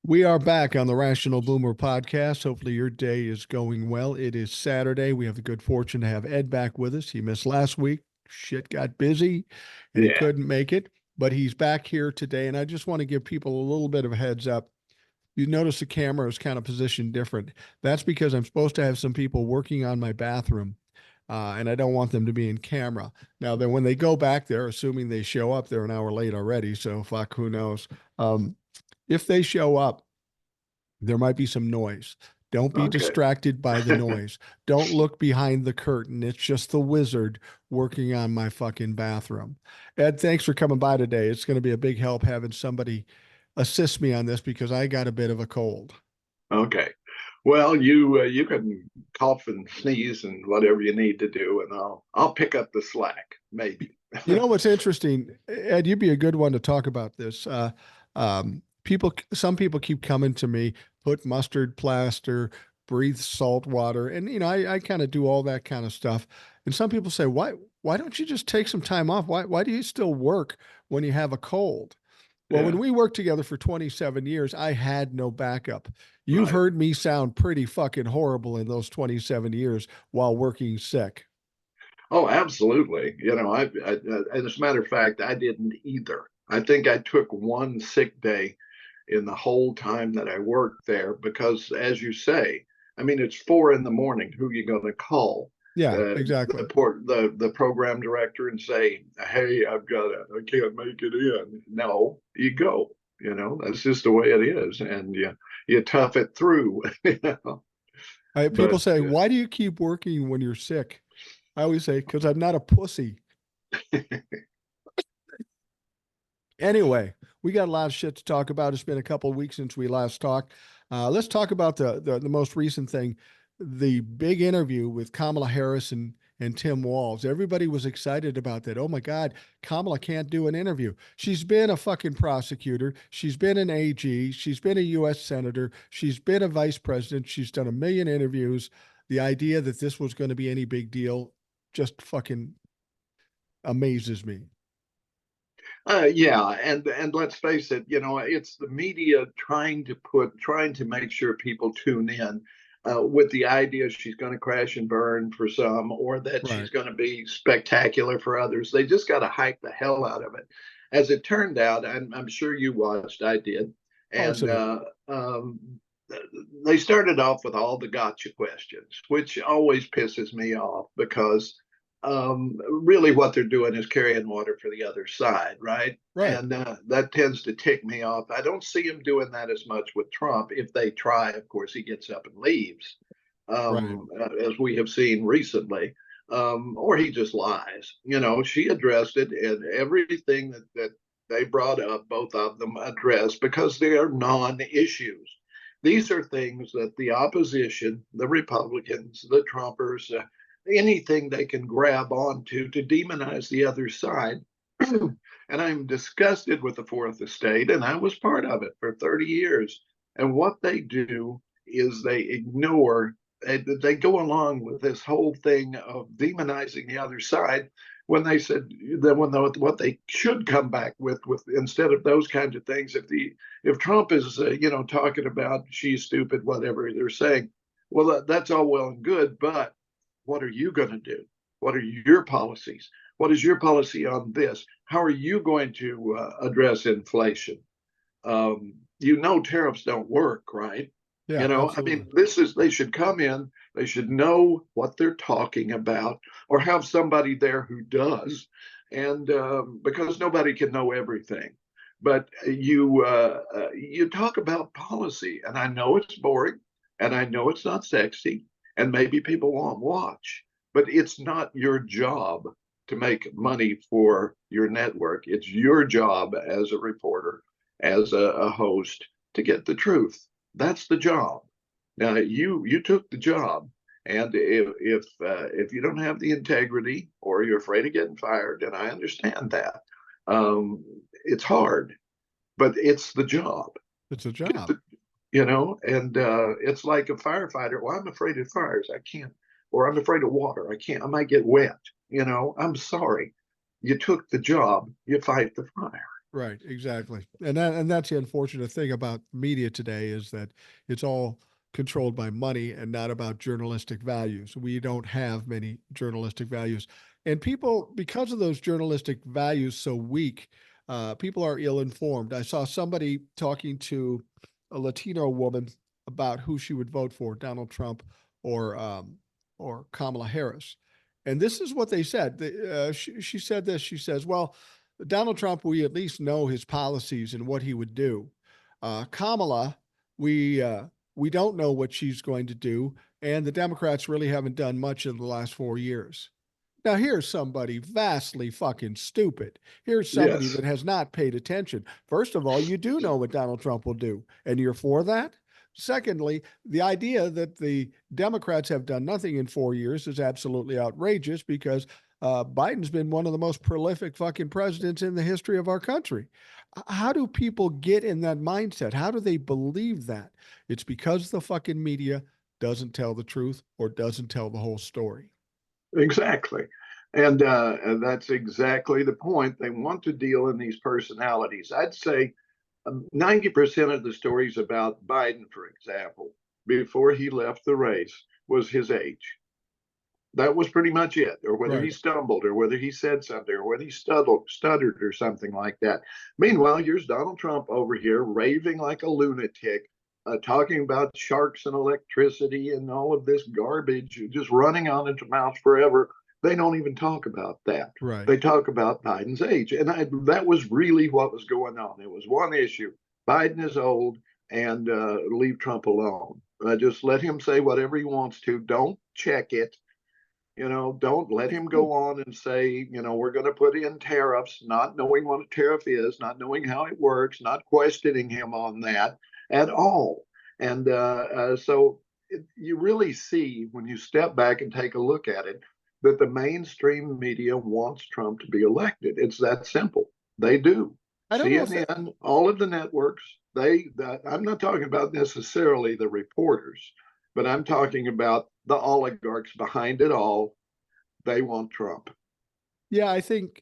We are back on the Rational Boomer podcast. Hopefully, your day is going well. It is Saturday. We have the good fortune to have Ed back with us. He missed last week. Shit got busy and he Yeah. couldn't make it, but he's back here today. And I just want to give people a little bit of a heads up. You notice the camera is kind of positioned different. That's because I'm supposed to have some people working on my bathroom, and I don't want them to be in camera. Now, then when they go back there, assuming they show up, they're an hour late already. So, fuck, who knows? If they show up, there might be some noise. Don't be Okay. distracted by the noise. Don't look behind the curtain. It's just the wizard working on my fucking bathroom. Ed, thanks for coming by today. It's going to be a big help having somebody assist me on this because I got a bit of a cold. Okay. Well, you can cough and sneeze and whatever you need to do, and I'll pick up the slack, maybe. You know what's interesting, Ed? You'd be a good one to talk about this. Some people keep coming to me, put mustard plaster, breathe salt water, and I kind of do all that kind of stuff. And some people say, why don't you just take some time off? Why do you still work when you have a cold? Well, when Yeah, we worked together for 27 years, I had no backup. You've right. heard me sound pretty fucking horrible in those 27 years while working sick. Oh, absolutely. As a matter of fact, I didn't either. I think I took one sick day in the whole time that I worked there because, as you say, I mean, it's 4 in the morning. Who are you going to call? Yeah, The exactly. port, the program director and say, "Hey, I can't make it in." No, you go. That's just the way it is, and you tough it through. You know? People But say, why do you keep working when you're sick? I always say, because I'm not a pussy. Anyway, we got a lot of shit to talk about. It's been a couple of weeks since we last talked. Let's talk about the most recent thing, the big interview with Kamala Harris and Tim Walz. Everybody was excited about that. Oh my God, Kamala can't do an interview. She's been a fucking prosecutor. She's been an AG. She's been a U.S. senator. She's been a vice president. She's done a million interviews. The idea that this was going to be any big deal just fucking amazes me. yeah, and let's face it, it's the media trying to make sure people tune in with the idea she's going to crash and burn for some, or that she's Right. going to be spectacular for others. They just got to hype the hell out of it. As it turned out, I'm sure you watched, I did, Parts and of it. they started off with all the gotcha questions, which always pisses me off because really what they're doing is carrying water for the other side, right? Right. And that tends to tick me off. I don't see him doing that as much with Trump. If they try, of course, he gets up and leaves, Right. as we have seen recently, or he just lies. She addressed it, and everything that they brought up, both of them addressed because they are non issues. These are things that the opposition, the Republicans, the Trumpers, anything they can grab onto to demonize the other side. And I'm disgusted with the fourth estate, and I was part of it for 30 years. And what they do is they ignore, they go along with this whole thing of demonizing the other side when they said that what they should come back with instead of those kinds of things. If Trump is talking about she's stupid, whatever they're saying, well, that's all well and good, but what are you going to do? What are your policies? What is your policy on this? How are you going to address inflation? Tariffs don't work, right? Yeah, I absolutely. mean, they should come in, they should know what they're talking about, or have somebody there who does, and because nobody can know everything. But you talk about policy, and I know it's boring, and I know it's not sexy, and maybe people won't watch, but it's not your job to make money for your network. It's your job as a reporter, as a host, to get the truth. That's the job. Now you took the job, and if you don't have the integrity or you're afraid of getting fired, and I understand that, it's hard, but it's the job. It's a Get job. the, and it's like a firefighter. Well, I'm afraid of fires. I can't, or I'm afraid of water. I can't. I might get wet. I'm sorry. You took the job. You fight the fire. Right, exactly. And that's the unfortunate thing about media today is that it's all controlled by money and not about journalistic values. We don't have many journalistic values. And people, because of those journalistic values so weak, people are ill informed. I saw somebody talking to a Latino woman about who she would vote for, Donald Trump or Kamala Harris. And this is what they said. She said this. She says, "Well, Donald Trump, we at least know his policies and what he would do. Kamala, we don't know what she's going to do, and the Democrats really haven't done much in the last 4 years." Now, here's somebody vastly fucking stupid. Here's somebody Yes, that has not paid attention. First of all, you do know what Donald Trump will do, and you're for that. Secondly, the idea that the Democrats have done nothing in 4 years is absolutely outrageous because Biden's been one of the most prolific fucking presidents in the history of our country. How do people get in that mindset? How do they believe that? It's because the fucking media doesn't tell the truth or doesn't tell the whole story. exactly. And that's exactly the point. They want to deal in these personalities. I'd say 90% of the stories about Biden, for example, before he left the race, was his age. That was pretty much it, or whether he Right. stumbled, or whether he said something, or whether he stuttered, or something like that. Meanwhile, here's Donald Trump over here raving like a lunatic, talking about sharks and electricity and all of this garbage, just running on into mouth forever. They don't even talk about that. Right. They talk about Biden's age. And that was really what was going on. It was one issue. Biden is old, and leave Trump alone. Just let him say whatever he wants to. Don't check it. Don't let him go on and say, we're going to put in tariffs, not knowing what a tariff is, not knowing how it works, not questioning him on that at all. And you really see when you step back and take a look at it that the mainstream media wants Trump to be elected. It's that simple. They do. I don't know if that, CNN, all of the networks, I'm not talking about necessarily the reporters, but I'm talking about the oligarchs behind it all. They want Trump. yeah, I think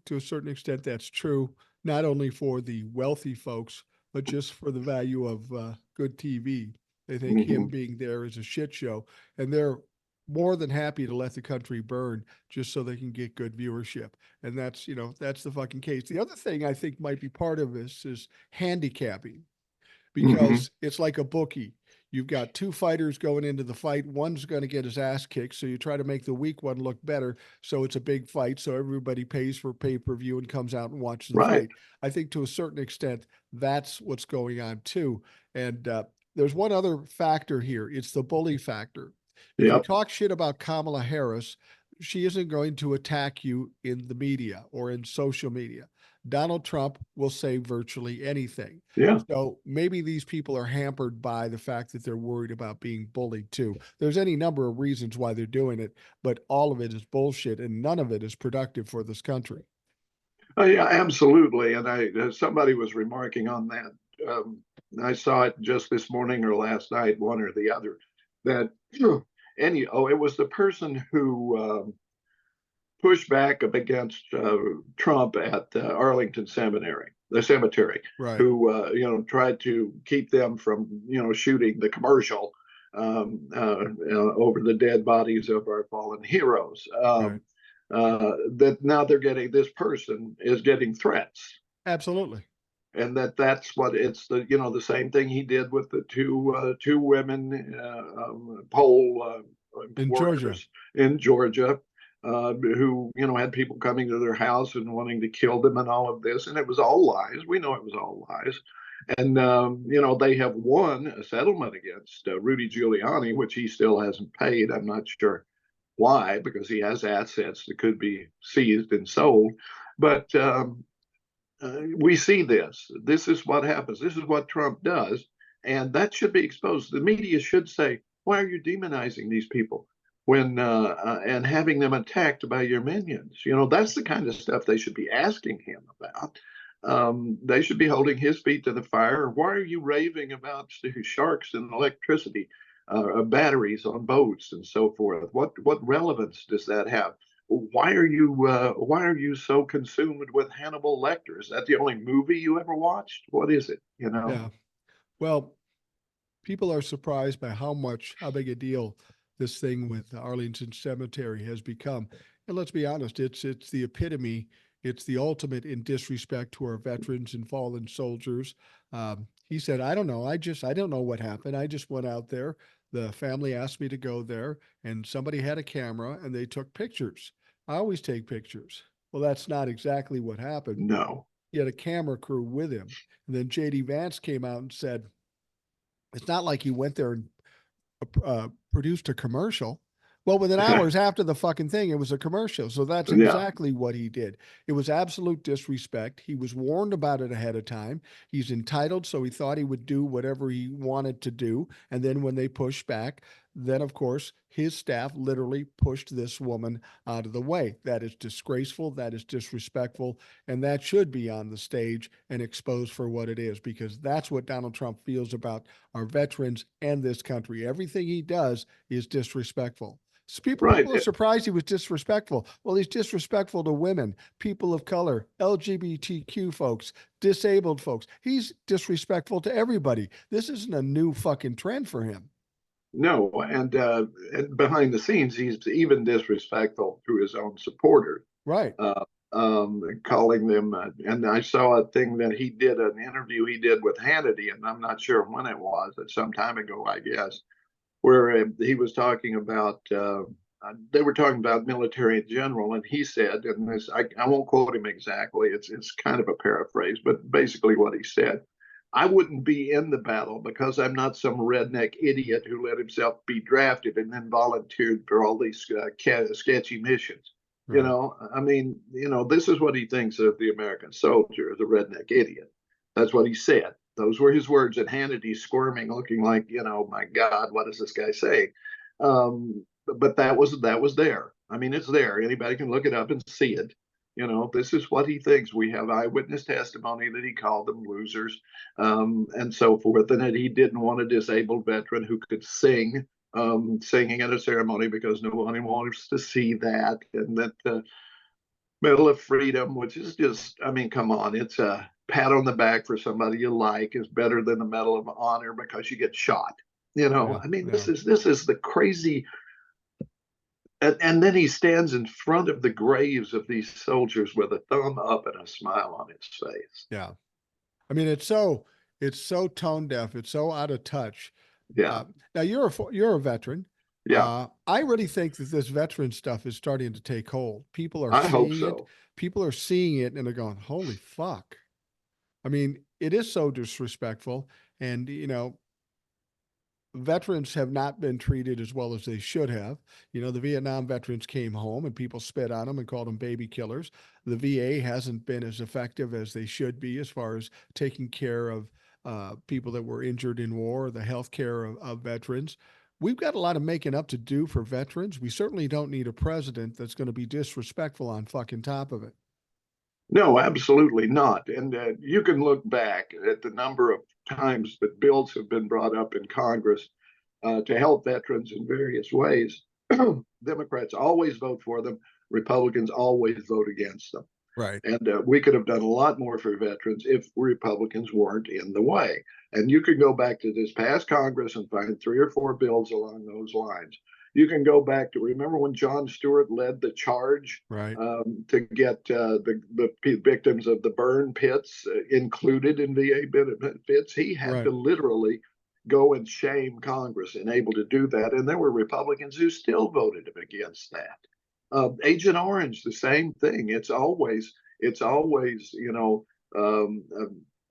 to a certain extent that's true, not only for the wealthy folks, but just for the value of good TV. They think him Mm-hmm. being there is a shit show, and they're more than happy to let the country burn just so they can get good viewership. And that's the fucking case. The other thing I think might be part of this is handicapping Mm-hmm. because it's like a bookie. You've got two fighters going into the fight. One's going to get his ass kicked. So you try to make the weak one look better. So it's a big fight. So everybody pays for pay per view and comes out and watches the Right. fight. I think to a certain extent, that's what's going on too. And there's one other factor here it's the bully factor. If you Yep. talk shit about Kamala Harris, she isn't going to attack you in the media or in social media. Donald Trump will say virtually anything. Yeah. So maybe these people are hampered by the fact that they're worried about being bullied too. There's any number of reasons why they're doing it, but all of it is bullshit and none of it is productive for this country. Yeah, absolutely. And somebody was remarking on that. Um, I saw it just this morning or last night, one or the other, that it was the person who pushed back up against Trump at Arlington Seminary, the cemetery, Right, who tried to keep them from shooting the commercial over the dead bodies of our fallen heroes. right. That now this person is getting threats, Absolutely. and that's what it's the same thing he did with the two women poll In Georgia. workers in Georgia, who had people coming to their house and wanting to kill them and all of this, and it was all lies. We know it was all lies, and they have won a settlement against Rudy Giuliani, which he still hasn't paid. I'm not sure why, because he has assets that could be seized and sold, but we see this. This is what happens. This is what Trump does. And that should be exposed. The media should say, why are you demonizing these people when and having them attacked by your minions? That's the kind of stuff they should be asking him about. They should be holding his feet to the fire. Why are you raving about sharks and electricity, batteries on boats and so forth? What relevance does that have? why are you so consumed with Hannibal Lecter? Is that the only movie you ever watched? What is it? You know? Yeah. Well, people are surprised by how big a deal this thing with Arlington Cemetery has become. And let's be honest, it's the epitome, it's the ultimate in disrespect to our veterans and fallen soldiers. He said, "I don't know. I don't know what happened. I just went out there. The family asked me to go there, and somebody had a camera, and they took pictures. I always take pictures." Well, that's not exactly what happened. No. He had a camera crew with him. And then JD Vance came out and said, it's not like he went there and produced a commercial. Well, within hours after the fucking thing, it was a commercial. So that's Yeah. exactly what he did. It was absolute disrespect. He was warned about it ahead of time. He's entitled, so he thought he would do whatever he wanted to do. And then when they pushed back, then of course his staff literally pushed this woman out of the way. That is disgraceful. That is disrespectful. And that should be on the stage and exposed for what it is, because that's what Donald Trump feels about our veterans and this country. Everything he does is disrespectful. So Right. people are surprised he was disrespectful. Well, he's disrespectful to women, people of color, LGBTQ folks, disabled folks. He's disrespectful to everybody. This isn't a new fucking trend for him. No, and behind the scenes, he's even disrespectful to his own supporters, Right. uh, calling them. And I saw a thing that he did an interview he did with Hannity, and I'm not sure when it was, but some time ago, I guess, where he was talking about. They were talking about military in general, and he said, and this I won't quote him exactly. It's kind of a paraphrase, but basically what he said. I wouldn't be in the battle because I'm not some redneck idiot who let himself be drafted and then volunteered for all these sketchy missions. You Right. know, I mean, this is what he thinks of the American soldier as a redneck idiot. That's what he said. Those were his words, and Hannity squirming, looking like, my God, what is this guy saying? But that was there. I mean, it's there. Anybody can look it up and see it. This is what he thinks. We have eyewitness testimony that he called them losers, and so forth, and that he didn't want a disabled veteran who could sing, singing at a ceremony because nobody wants to see that, and that Medal of Freedom, which is just, I mean, come on, it's a pat on the back for somebody you like, is better than the Medal of Honor because you get shot. Yeah. I mean, this Yeah. is this is the crazy. And then he stands in front of the graves of these soldiers with a thumb up and a smile on his face. Yeah. I mean, it's so tone deaf. It's so out of touch. Yeah, Uh, Now you're a veteran. yeah, I really think that this veteran stuff is starting to take hold. People are I hope seeing it. so. People are seeing it, and they're going, "Holy fuck!" I mean, it is so disrespectful, and veterans have not been treated as well as they should have. The Vietnam veterans came home and people spit on them and called them baby killers. The VA hasn't been as effective as they should be as far as taking care of people that were injured in war, the health care of veterans. We've got a lot of making up to do for veterans. We certainly don't need a president that's going to be disrespectful on fucking top of it. No, absolutely not. And you can look back at the number of times that bills have been brought up in Congress to help veterans in various ways. Democrats always vote for them, Republicans always vote against them. Right. And we could have done a lot more for veterans if Republicans weren't in the way. And you can go back to this past Congress and find 3 or 4 bills along those lines. You can go back to remember when John Stewart led the charge Right. to get the victims of the burn pits included in VA benefits. He had Right. to literally go and shame Congress and able to do that. And there were Republicans who still voted against that. Agent Orange, the same thing. It's always,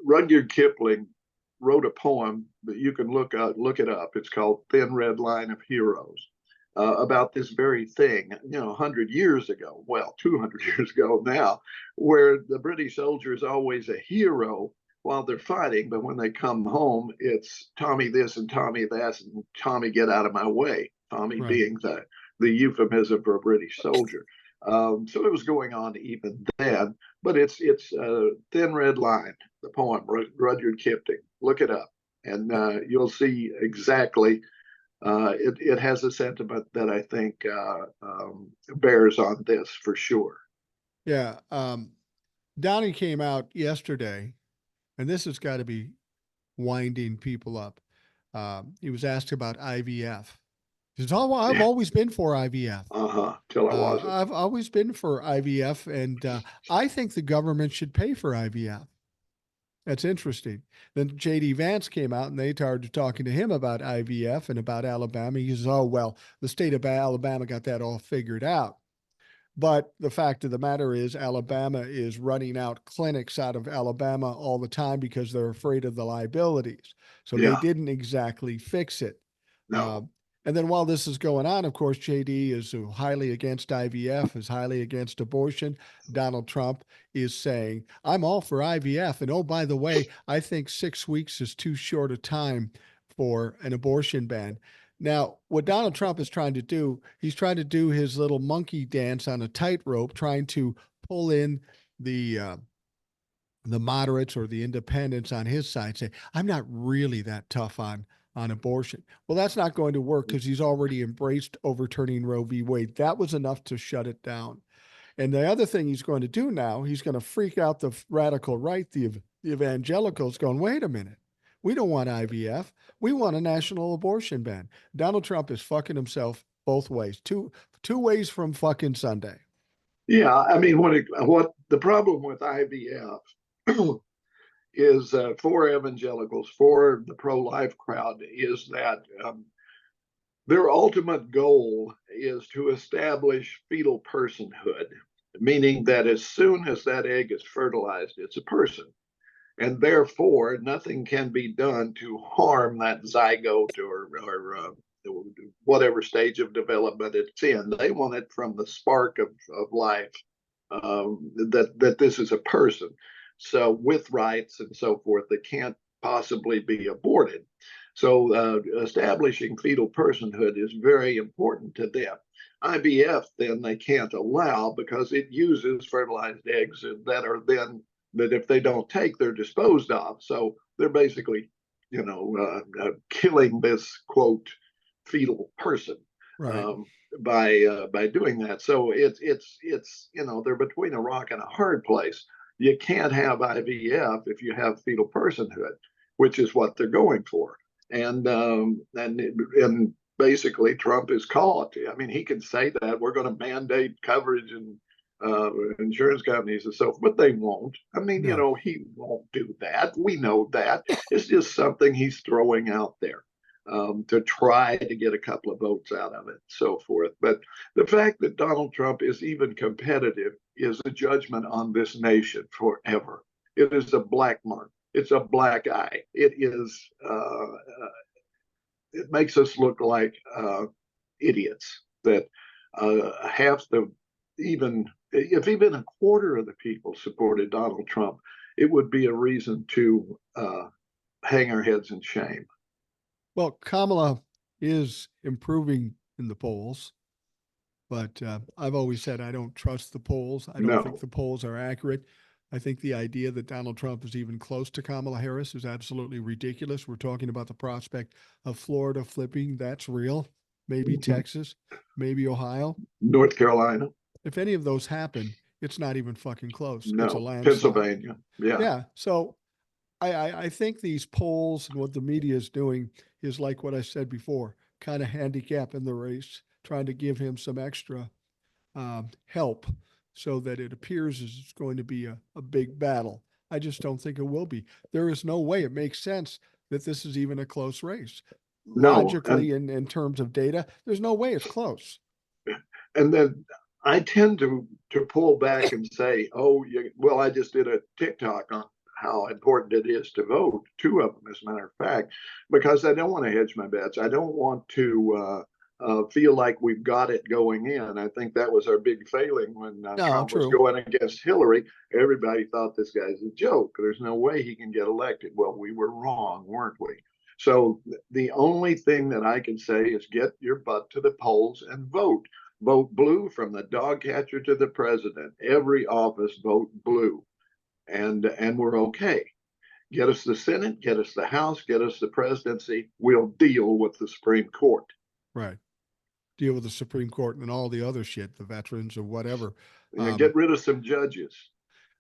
Rudyard Kipling wrote a poem that you can look it up. It's called Thin Red Line of Heroes. About this very thing, 100 years ago, well, 200 years ago now, where the British soldier is always a hero while they're fighting, but when they come home, it's Tommy this and Tommy that, and Tommy get out of my way. Tommy Right. being the euphemism for a British soldier. So it was going on even then, but it's Thin Red Line, the poem, Rudyard Kipling. Look it up, and you'll see exactly it has a sentiment that I think bears on this for sure. Yeah. Downey came out yesterday, and this has got to be winding people up. He was asked about IVF. He says, "Oh, well, I've always been for IVF. Till I wasn't. I've always been for IVF, and I think the government should pay for IVF." That's interesting. Then JD Vance came out and they started talking to him about IVF and about Alabama. He says, "Oh, well, the state of Alabama got that all figured out." But the fact of the matter is, Alabama is running out clinics out of Alabama all the time because they're afraid of the liabilities. So they Yeah, didn't exactly fix it. no. Um, and then while this is going on, of course, JD is highly against IVF, is highly against abortion. Donald Trump is saying, "I'm all for IVF. And oh, by the way, I think 6 weeks is too short a time for an abortion ban." Now, what Donald Trump is trying to do, he's trying to do his little monkey dance on a tightrope, trying to pull in the uh, the moderates or the independents on his side. Say, "I'm not really that tough on abortion." Well, that's not going to work because he's already embraced overturning Roe v. Wade. That was enough to shut it down. And the other thing he's going to do now, he's going to freak out the radical right, the evangelicals, going, "Wait a minute. We don't want IVF. We want a national abortion ban." Donald Trump is fucking himself both ways. Two ways from fucking Sunday. Yeah, I mean, what the problem with IVF is for evangelicals, for the pro-life crowd, is that their ultimate goal is to establish fetal personhood, meaning that as soon as that egg is fertilized, it's a person. And therefore, nothing can be done to harm that zygote or whatever stage of development it's in. They want it from the spark of life that this is a person. So with rights and so forth, that can't possibly be aborted. So establishing fetal personhood is very important to them. IVF then they can't allow because it uses fertilized eggs that are then that if they don't take, they're disposed of. So they're basically, killing this quote fetal person Right. um, by doing that. So it's they're between a rock and a hard place. You can't have IVF if you have fetal personhood, which is what they're going for. And basically Trump is caught. I mean, he can say that we're going to mandate coverage and insurance companies and so forth, but they won't. I mean, No. he won't do that. We know that. It's just something he's throwing out there to try to get a couple of votes out of it, so forth. But the fact that Donald Trump is even competitive is a judgment on this nation forever. It is a black mark. It's a black eye. It makes us look like idiots that half the even if even a quarter of the people supported Donald Trump, it would be a reason to hang our heads in shame. Well, Kamala is improving in the polls, but I've always said I don't trust the polls. I don't think No, the polls are accurate. I think the idea that Donald Trump is even close to Kamala Harris is absolutely ridiculous. We're talking about the prospect of Florida flipping. That's real. Maybe Texas, maybe Ohio. North Carolina, If any of those happen, it's not even fucking close. It's a no, landslide. Pennsylvania, yeah, Yeah. So I think these polls and what the media is doing is like what I said before, kind of handicapping the race, trying to give him some extra help so that it appears as it's going to be a big battle. I just don't think it will be. There is no way it makes sense that this is even a close race. no, and Logically, in terms of data, there's no way it's close. and then I tend to pull back and say, oh, well, I just did a TikTok on how important it is to vote, two of them, as a matter of fact, because I don't want to hedge my bets. I don't want to feel like we've got it going in. I think that was our big failing when No, Trump was true. going against Hillary. Everybody thought this guy's a joke. There's no way he can get elected. Well, we were wrong, weren't we? So the only thing that I can say is get your butt to the polls and vote. Vote blue from the dog catcher to the president. Every office vote blue, and we're okay. Get us the Senate, get us the House, get us the presidency. We'll deal with the Supreme Court. Right. Deal with the Supreme Court and all the other shit, the veterans or whatever. Get rid of some judges.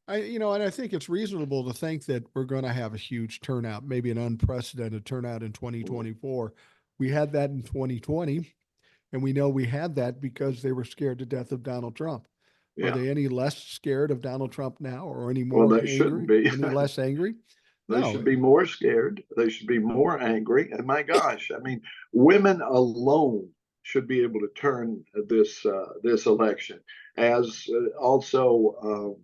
And I think it's reasonable to think that we're going to have a huge turnout, maybe an unprecedented turnout in 2024. We had that in 2020, and we know we had that because they were scared to death of Donald Trump. Are Yeah. they any less scared of Donald Trump now, or any Well, more they shouldn't angry, be. any less angry? They No. should be more scared. They should be more angry. And my gosh, I mean, women alone should be able to turn this election, as also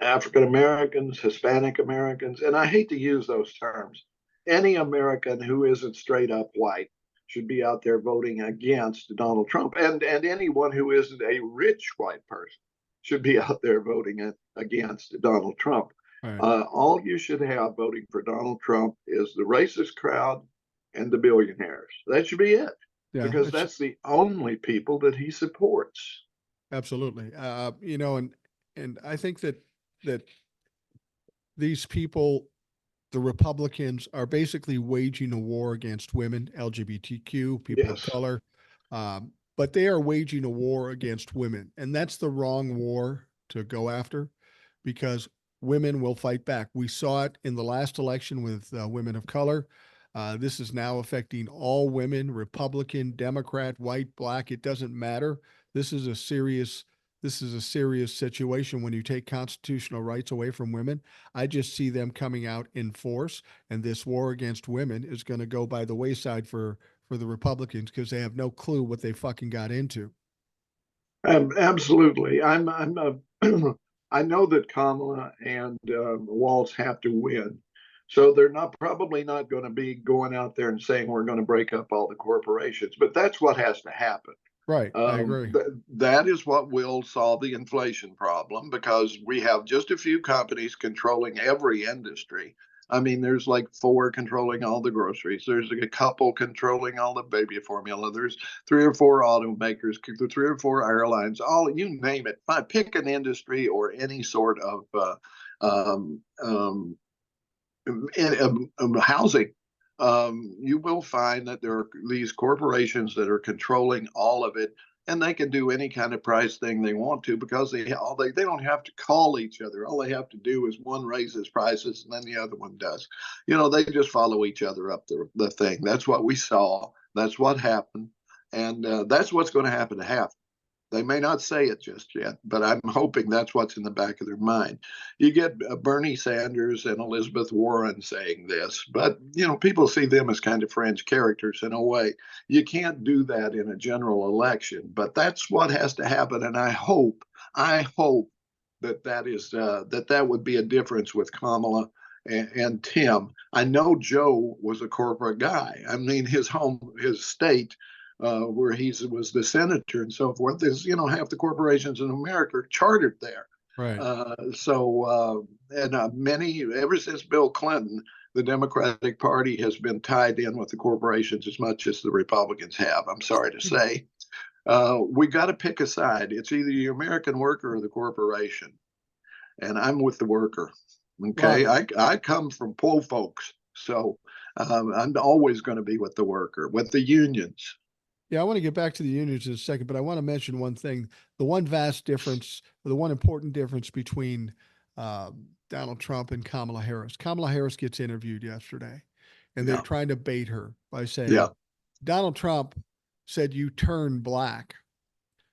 African Americans, Hispanic Americans, and I hate to use those terms. Any American who isn't straight up white should be out there voting against Donald Trump, and anyone who isn't a rich white person should be out there voting against Donald Trump. Right. All you should have voting for Donald Trump is the racist crowd and the billionaires. That should be it, Yeah, because that's the only people that he supports. absolutely. And I think that these people, the Republicans, are basically waging a war against women, LGBTQ, people of Yes. color, but they are waging a war against women, and that's the wrong war to go after, because women will fight back. We saw it in the last election with women of color. This is now affecting all women, Republican, Democrat, white, black. It doesn't matter. This is a serious situation when you take constitutional rights away from women. I just see them coming out in force, and this war against women is going to go by the wayside for the Republicans, because they have no clue what they fucking got into. Absolutely. I know that Kamala and Walz have to win. So they're probably not going to be going out there and saying we're going to break up all the corporations, but that's what has to happen. Right. I agree. That is what will solve the inflation problem, because we have just a few companies controlling every industry. I mean, there's like 4 controlling all the groceries. There's a couple controlling all the baby formula. There's 3 or 4 automakers, 3 or 4 airlines, all, you name it. Pick an industry or any sort of housing. You will find that there are these corporations that are controlling all of it, and they can do any kind of price thing they want to, because they don't have to call each other. All they have to do is one raises prices and then the other one does. They just follow each other up the thing. That's what we saw. That's what happened, and that's what's going to happen to half. They may not say it just yet, but I'm hoping that's what's in the back of their mind. You get Bernie Sanders and Elizabeth Warren saying this, but people see them as kind of fringe characters in a way. You can't do that in a general election, but that's what has to happen. And I hope that would be a difference with Kamala and Tim. I know Joe was a corporate guy. I mean, his state, where he was the senator and so forth, is half the corporations in America are chartered there. Right. Many, ever since Bill Clinton, the Democratic Party has been tied in with the corporations as much as the Republicans have. I'm sorry to say. We got to pick a side. It's either the American worker or the corporation, and I'm with the worker. Okay, Well, I come from poor folks, so I'm always going to be with the worker, with the unions. yeah, I want to get back to the unions in a second, but I want to mention one thing. The one vast difference, or the one important difference between Donald Trump and Kamala Harris. Kamala Harris gets interviewed yesterday, and they're Yeah, trying to bait her by yeah. saying, Donald Trump said you turn black.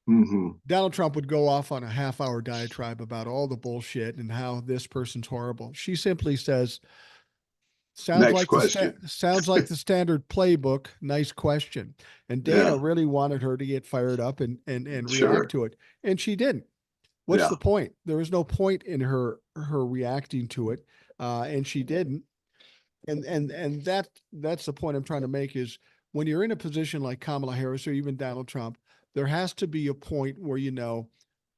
Mm-hmm. Donald Trump would go off on a half-hour diatribe about all the bullshit and how this person's horrible. She simply says, Next question. Sounds like the standard playbook. Nice question. And Dana Yeah, really wanted her to get fired up and react sure. to it, and she didn't. What's Yeah. the point? There was no point in her reacting to it, and she didn't. And that's the point I'm trying to make, is when you're in a position like Kamala Harris or even Donald Trump, there has to be a point where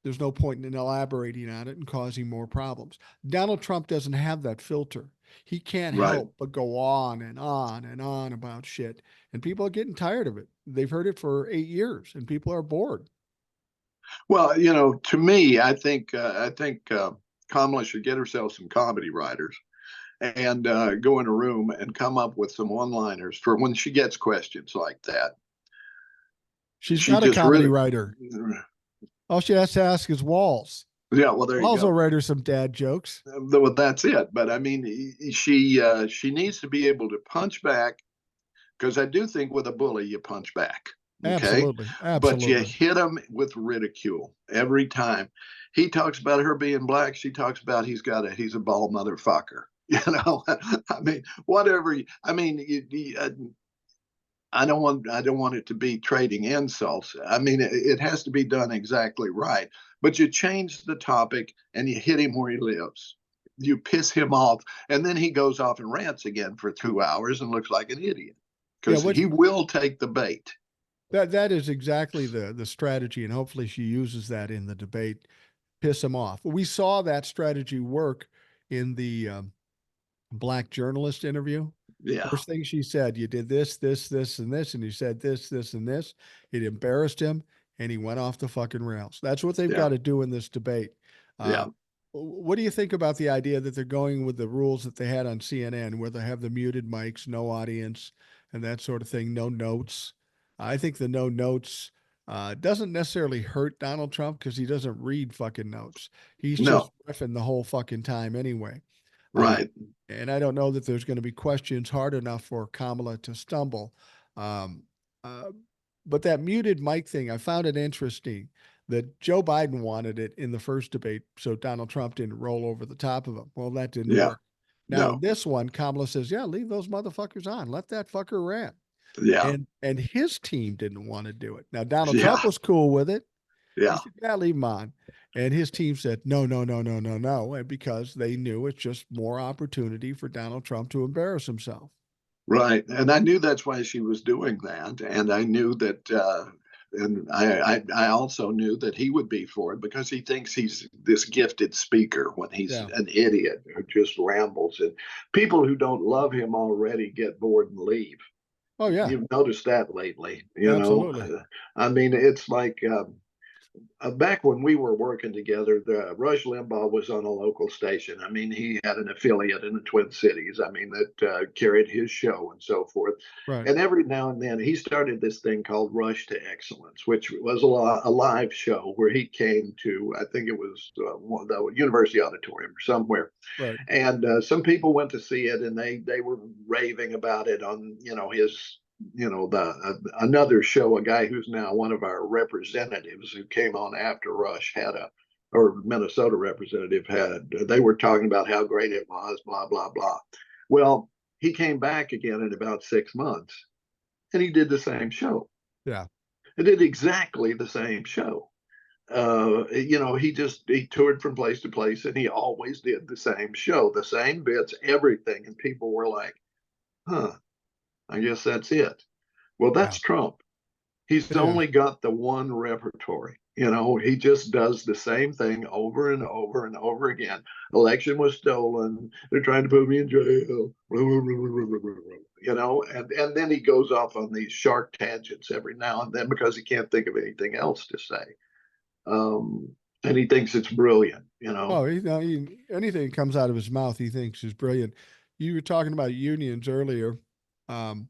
there's no point in elaborating on it and causing more problems. Donald Trump doesn't have that filter. He can't Right. help but go on and on and on about shit. And people are getting tired of it. They've heard it for 8 years and people are bored. Well, to me, I think Kamala should get herself some comedy writers and go in a room and come up with some one-liners for when she gets questions like that. She's She got a just comedy really, writer. All she has to ask is Walls. yeah. Well, there you Walls will go. write her some dad jokes. Well, that's it. But I mean, she needs to be able to punch back, because I do think with a bully you punch back. Okay, Absolutely. but you Absolutely. hit him with ridicule every time. He talks about her being black. She talks about he's a bald motherfucker. You know, I mean, whatever. I mean, I don't want it to be trading insults. I mean, it has to be done exactly right. But you change the topic and you hit him where he lives. You piss him off, and then he goes off and rants again for 2 hours and looks like an idiot Yeah, because he will take the bait. that is exactly the strategy, and hopefully she uses that in the debate. Piss him off. We saw that strategy work in the black journalist interview. Yeah, First thing she said, you did this, this, this, and this, and you said this, this, and this. It embarrassed him, and he went off the fucking rails. That's what they've yeah, got to do in this debate. yeah. What do you think about the idea that they're going with the rules that they had on CNN, where they have the muted mics, no audience, and that sort of thing, no notes? I think the no notes doesn't necessarily hurt Donald Trump because he doesn't read fucking notes. He's just No, riffing the whole fucking time anyway. Uh, right. and I don't know that there's going to be questions hard enough for Kamala to stumble. Um, uh, but that muted mic thing, I found it interesting that Joe Biden wanted it in the first debate, so Donald Trump didn't roll over the top of him. Well, that didn't Yeah, work. Now in no, this one, Kamala says, "Yeah, leave those motherfuckers on. Let that fucker rant." yeah, And his team didn't want to do it. Now Donald Trump yeah, was cool with it. He yeah. said, "Yeah, leave him on." And his team said, "No, no, no, no, no, no," and because they knew it's just more opportunity for Donald Trump to embarrass himself. Right. And I knew that's why she was doing that. And I knew that, and I also knew that he would be for it because he thinks he's this gifted speaker when he's Yeah. an idiot who just rambles. And people who don't love him already get bored and leave. Oh yeah, You've noticed that lately, you know. absolutely. I mean, it's like back when we were working together, the Rush Limbaugh was on a local station. I mean, he had an affiliate in the Twin Cities. I mean, that carried his show and so forth. Right. And every now and then, he started this thing called Rush to Excellence, which was a live show where he came to, I think it was the University Auditorium or somewhere, Right. and some people went to see it, and they were raving about it on his the another show. A guy who's now one of our representatives who came on after Rush had a or Minnesota representative had, they were talking about how great it was, blah blah blah. Well, he came back again in about 6 months, and he did the same show. Yeah. He did exactly the same show. He toured from place to place, and he always did the same show, the same bits, everything. And people were like, huh, I guess that's it. Well, Yeah. that's Trump. He's It is. only got the one repertory. He just does the same thing over and over and over again. Election was stolen. They're trying to put me in jail. And then he goes off on these shark tangents every now and then because he can't think of anything else to say. Um, and he thinks it's brilliant. Oh, anything that comes out of his mouth, he thinks is brilliant. You were talking about unions earlier. Um,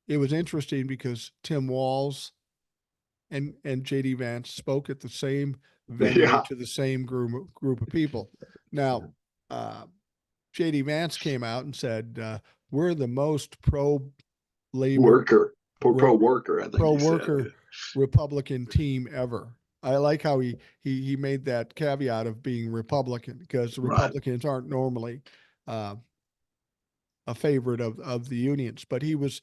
it was interesting because Tim Walz and JD Vance spoke at the same venue Yeah, to the same group of people. Now, uh, JD Vance came out and said, "We're the most pro labor, worker, pro worker, I think pro he said. worker Republican team ever." I like how he made that caveat of being Republican because the Right. Republicans aren't normally uh, a favorite of the unions, but he was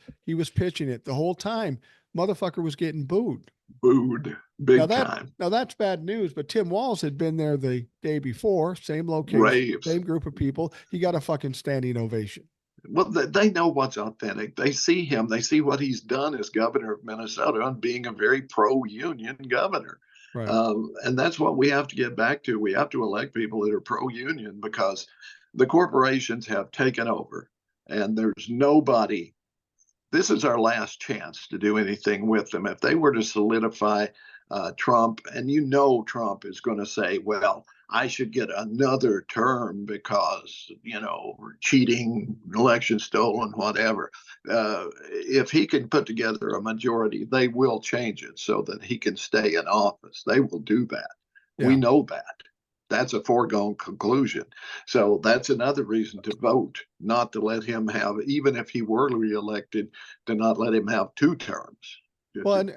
pitching it the whole time. Motherfucker was getting booed. Booed Now big that time. now that's bad news. But Tim Walz had been there the day before, same location, Raves. same group of people. He got a fucking standing ovation. Well, they know what's authentic. They see him. They see what he's done as governor of Minnesota and being a very pro-union governor. Right. And that's what we have to get back to. We have to elect people that are pro-union because the corporations have taken over, and there's nobody. This is our last chance to do anything with them. If they were to solidify, Trump, and Trump is going to say, well, I should get another term because, cheating, election stolen, whatever. If he can put together a majority, they will change it so that he can stay in office. They will do that. We Yeah. know that. That's a foregone conclusion. So that's another reason to vote, not to let him have, even if he were reelected, to not let him have two terms. Well,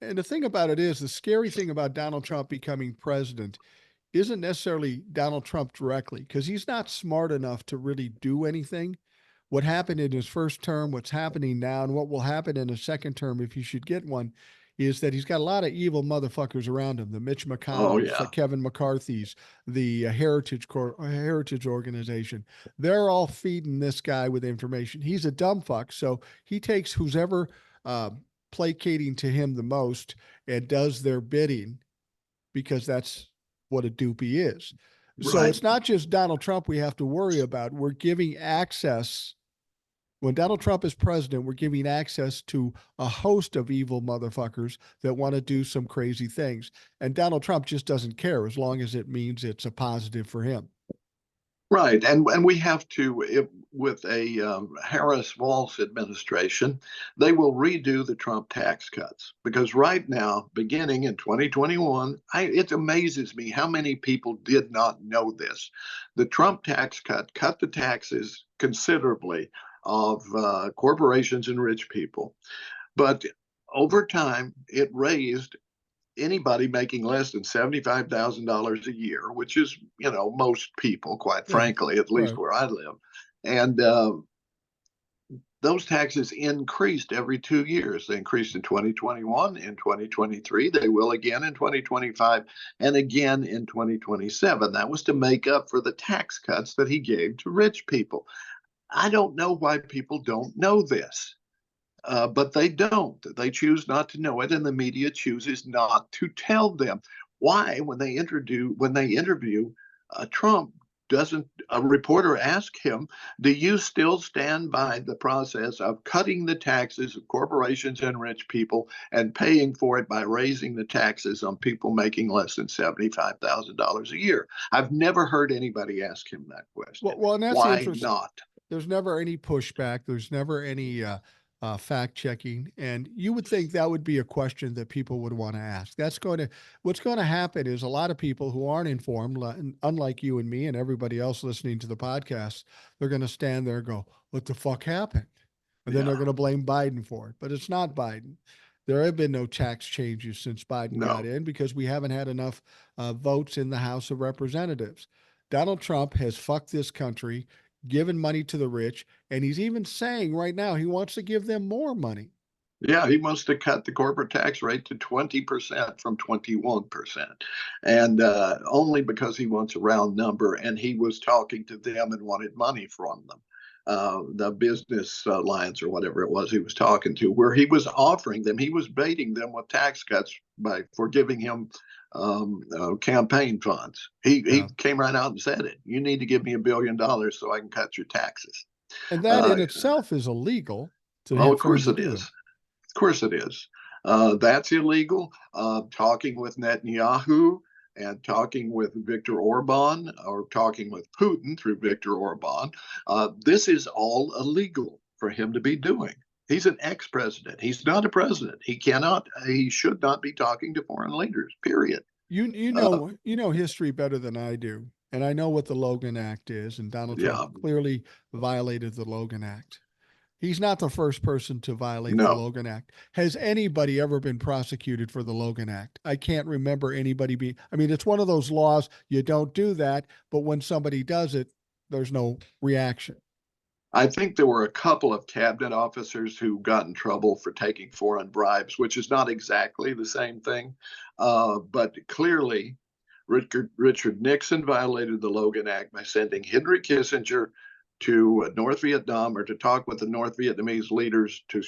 and the thing about it is, the scary thing about Donald Trump becoming president isn't necessarily Donald Trump directly, because he's not smart enough to really do anything. What happened in his first term, what's happening now, and what will happen in his second term, if he should get one, is that he's got a lot of evil motherfuckers around him. The Mitch Oh, McConnells, the yeah. Kevin McCarthy's, the Heritage Organization. They're all feeding this guy with information. He's a dumb fuck, so he takes who's ever uh, placating to him the most and does their bidding, because that's what a doopy is. So Right. it's not just Donald Trump we have to worry about. We're giving access. When Donald Trump is president, we're giving access to a host of evil motherfuckers that want to do some crazy things. And Donald Trump just doesn't care as long as it means it's a positive for him. Right, and we have to, with a Harris-Walz administration, they will redo the Trump tax cuts because right now, beginning in 2021, it amazes me how many people did not know this. The Trump tax cut the taxes considerably of corporations and rich people, but over time, it raised anybody making less than $75,000 a year, which is, most people, quite Yeah, frankly, at least right. where I live. And those taxes increased every 2 years. They increased in 2021, in 2023. They will again in 2025, and again in 2027. That was to make up for the tax cuts that he gave to rich people. I don't know why people don't know this. But they don't. They choose not to know it, and the media chooses not to tell them. Why, when they interview Trump, doesn't a reporter ask him, "Do you still stand by the process of cutting the taxes of corporations and rich people and paying for it by raising the taxes on people making less than $75,000 a year?" I've never heard anybody ask him that question. Well, and that's the Why interest. not? There's never any pushback. There's never any fact checking, and you would think that would be a question that people would want to ask. What's going to happen is a lot of people who aren't informed, unlike you and me and everybody else listening to the podcast, they're going to stand there and go, "What the fuck happened?" And then they're Yeah, going to blame Biden for it. But it's not Biden. There have been no tax changes since Biden got no. in because we haven't had enough votes in the House of Representatives. Donald Trump has fucked this country, given money to the rich, and he's even saying right now he wants to give them more money. Yeah, he wants to cut the corporate tax rate to 20% from 21%. And only because he wants a round number. And he was talking to them and wanted money from them. The business alliance or whatever it was he was talking to, where he was offering them, he was baiting them with tax cuts for giving him campaign funds. He Yeah. came right out and said it. You need to give me $1 billion so I can cut your taxes. And that Uh, in itself is illegal oh, of for him course to it do is. that. Of course it is. That's illegal. Talking with Netanyahu and talking with Viktor Orban or talking with Putin through Viktor Orban, this is all illegal for him to be doing. He's an ex-president. He's not a president. He should not be talking to foreign leaders, period. Uh, You know history better than I do. And I know what the Logan Act is, and Donald Trump yeah, clearly violated the Logan Act. He's not the first person to violate the no. Logan Act. Has anybody ever been prosecuted for the Logan Act? I can't remember anybody being, I mean, it's one of those laws, you don't do that, but when somebody does it, there's no reaction. I think there were a couple of cabinet officers who got in trouble for taking foreign bribes, which is not exactly the same thing. But clearly, Richard Nixon violated the Logan Act by sending Henry Kissinger to North Vietnam or to talk with the North Vietnamese leaders to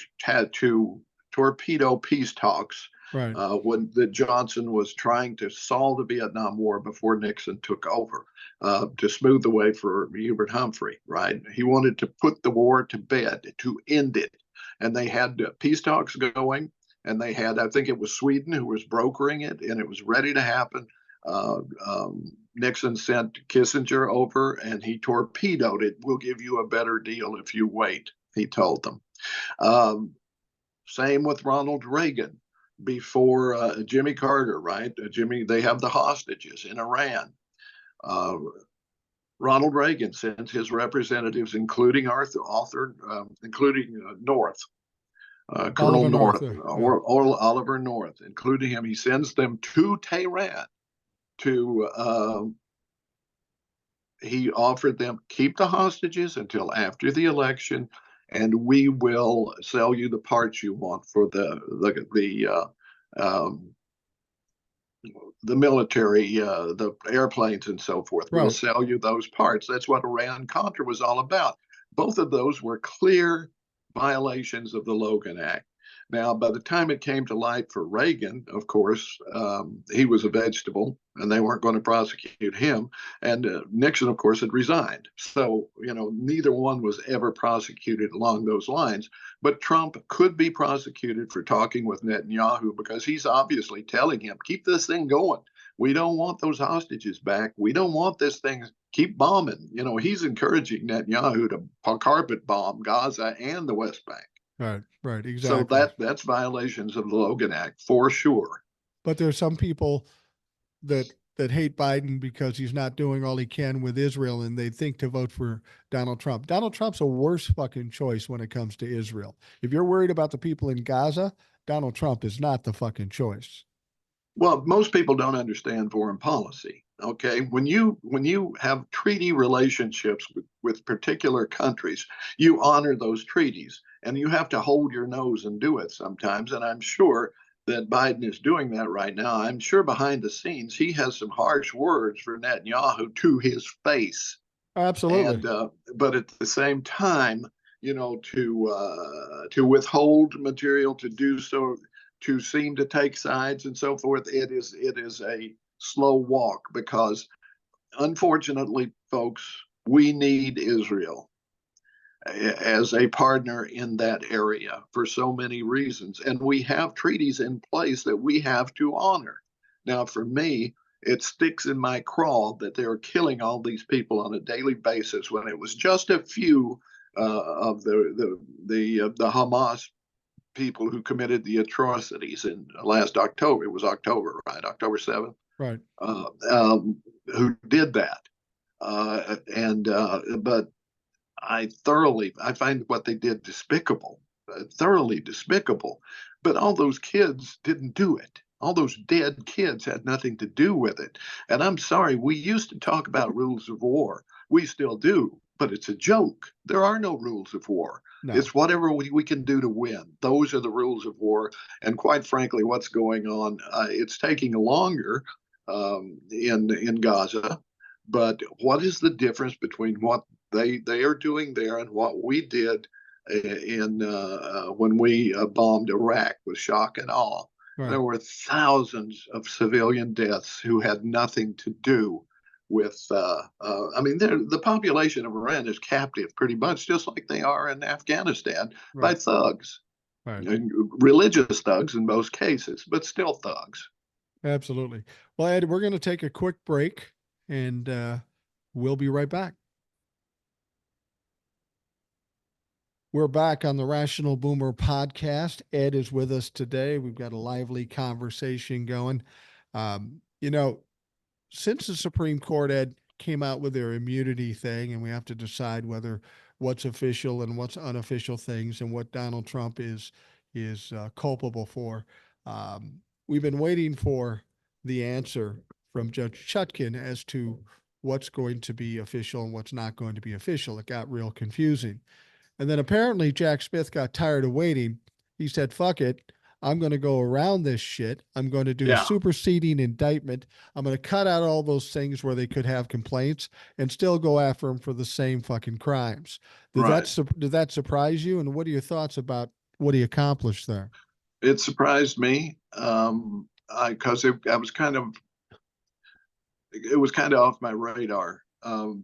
torpedo peace talks Right. when Johnson was trying to solve the Vietnam War before Nixon took over to smooth the way for Hubert Humphrey. Right, he wanted to put the war to bed, to end it, and they had peace talks going. and they had, I think it was Sweden who was brokering it, and it was ready to happen. Uh, Nixon sent Kissinger over, and he torpedoed it. We'll give you a better deal if you wait, he told them. Same with Ronald Reagan before Jimmy Carter, right? They have the hostages in Iran. Uh, Ronald Reagan sent his representatives, including including North, Colonel Oliver North. North, Yeah. or Oliver North, including him. He sends them to Tehran to. He offered them keep the hostages until after the election, and we will sell you the parts you want for um, the military, the airplanes and so forth. We'll Right. sell you those parts. That's what Iran-Contra was all about. Both of those were clear violations of the Logan Act. Now, by the time it came to light for Reagan, of course, he was a vegetable and they weren't going to prosecute him. And Nixon, of course, had resigned. So, neither one was ever prosecuted along those lines. But Trump could be prosecuted for talking with Netanyahu because he's obviously telling him, keep this thing going. We don't want those hostages back. We don't want this thing. Keep bombing. He's encouraging Netanyahu to carpet bomb Gaza and the West Bank. Right. Right. So Exactly. that's violations of the Logan Act for sure. But there's some people that hate Biden because he's not doing all he can with Israel, and they think to vote for Donald Trump. Donald Trump's a worse fucking choice when it comes to Israel. If you're worried about the people in Gaza, Donald Trump is not the fucking choice. Well, most people don't understand foreign policy. Okay, when you have treaty relationships with particular countries, you honor those treaties, and you have to hold your nose and do it sometimes. And I'm sure that Biden is doing that right now. I'm sure behind the scenes he has some harsh words for Netanyahu to his face. Absolutely. And but at the same time, to withhold material, to do so, to seem to take sides and so forth, it is a slow walk because unfortunately, folks, we need Israel as a partner in that area for so many reasons. And we have treaties in place that we have to honor. Now, for me, it sticks in my craw that they're killing all these people on a daily basis when it was just a few of the Hamas people who committed the atrocities in last October. It was October, right? October 7th, Right. who did that. But I find what they did despicable, thoroughly despicable. But all those kids didn't do it. All those dead kids had nothing to do with it. And I'm sorry, we used to talk about rules of war. We still do, but it's a joke. There are no rules of war. No. It's whatever we can do to win. Those are the rules of war. And quite frankly, what's going on, it's taking longer in Gaza. But what is the difference between what they are doing there and what we did in when we bombed Iraq with shock and awe? Right. There were thousands of civilian deaths who had nothing to do with. I mean, the population of Iran is captive pretty much, just like they are in Afghanistan, by Right. thugs, Right. religious thugs in most cases, but still thugs. Absolutely. Well, Ed, we're going to take a quick break, and we'll be right back. We're back on the Rational Boomer podcast. Ed is with us today. We've got a lively conversation going. You know, since the Supreme Court, Ed, came out with their immunity thing, and we have to decide whether what's official and what's unofficial things, and what Donald Trump is culpable for. We've been waiting for the answer from Judge Chutkin as to what's going to be official and what's not going to be official. It got real confusing. And then apparently Jack Smith got tired of waiting. He said, fuck it. I'm going to go around this shit. I'm going to do a Yeah, superseding indictment. I'm going to cut out all those things where they could have complaints and still go after him for the same fucking crimes. right. Did that surprise you? And what are your thoughts about what he accomplished there? It surprised me because I was kind of it was kind of off my radar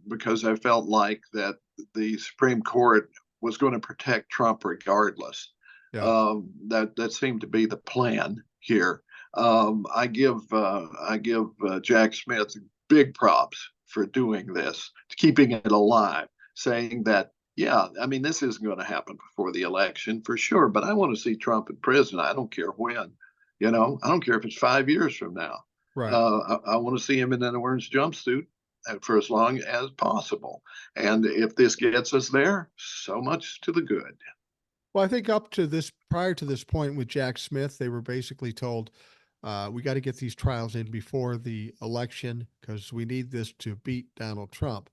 because I felt like that the Supreme Court was going to protect Trump regardless. Yeah. That seemed to be the plan here. I give Jack Smith big props for doing this, keeping it alive, saying that yeah, I mean this isn't going to happen before the election for sure, but I want to see Trump in prison. I don't care when, I don't care if it's 5 years from now. Right. I want to see him in an orange jumpsuit for as long as possible. And if this gets us there, so much to the good. Well, I think prior to this point with Jack Smith, they were basically told, we got to get these trials in before the election because we need this to beat Donald Trump.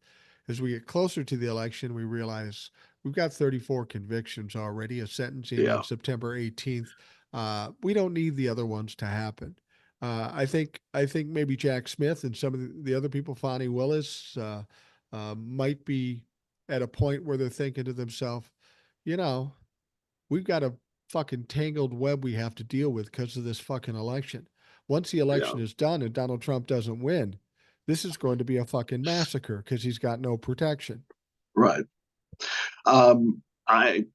As we get closer to the election, we realize we've got 34 convictions already, a sentencing on Yeah, September 18th. We don't need the other ones to happen. I think maybe Jack Smith and some of the other people, Fonnie Willis, might be at a point where they're thinking to themselves, you know, we've got a fucking tangled web we have to deal with because of this fucking election. Once the yeah, election is done and Donald Trump doesn't win, this is going to be a fucking massacre because he's got no protection. right. I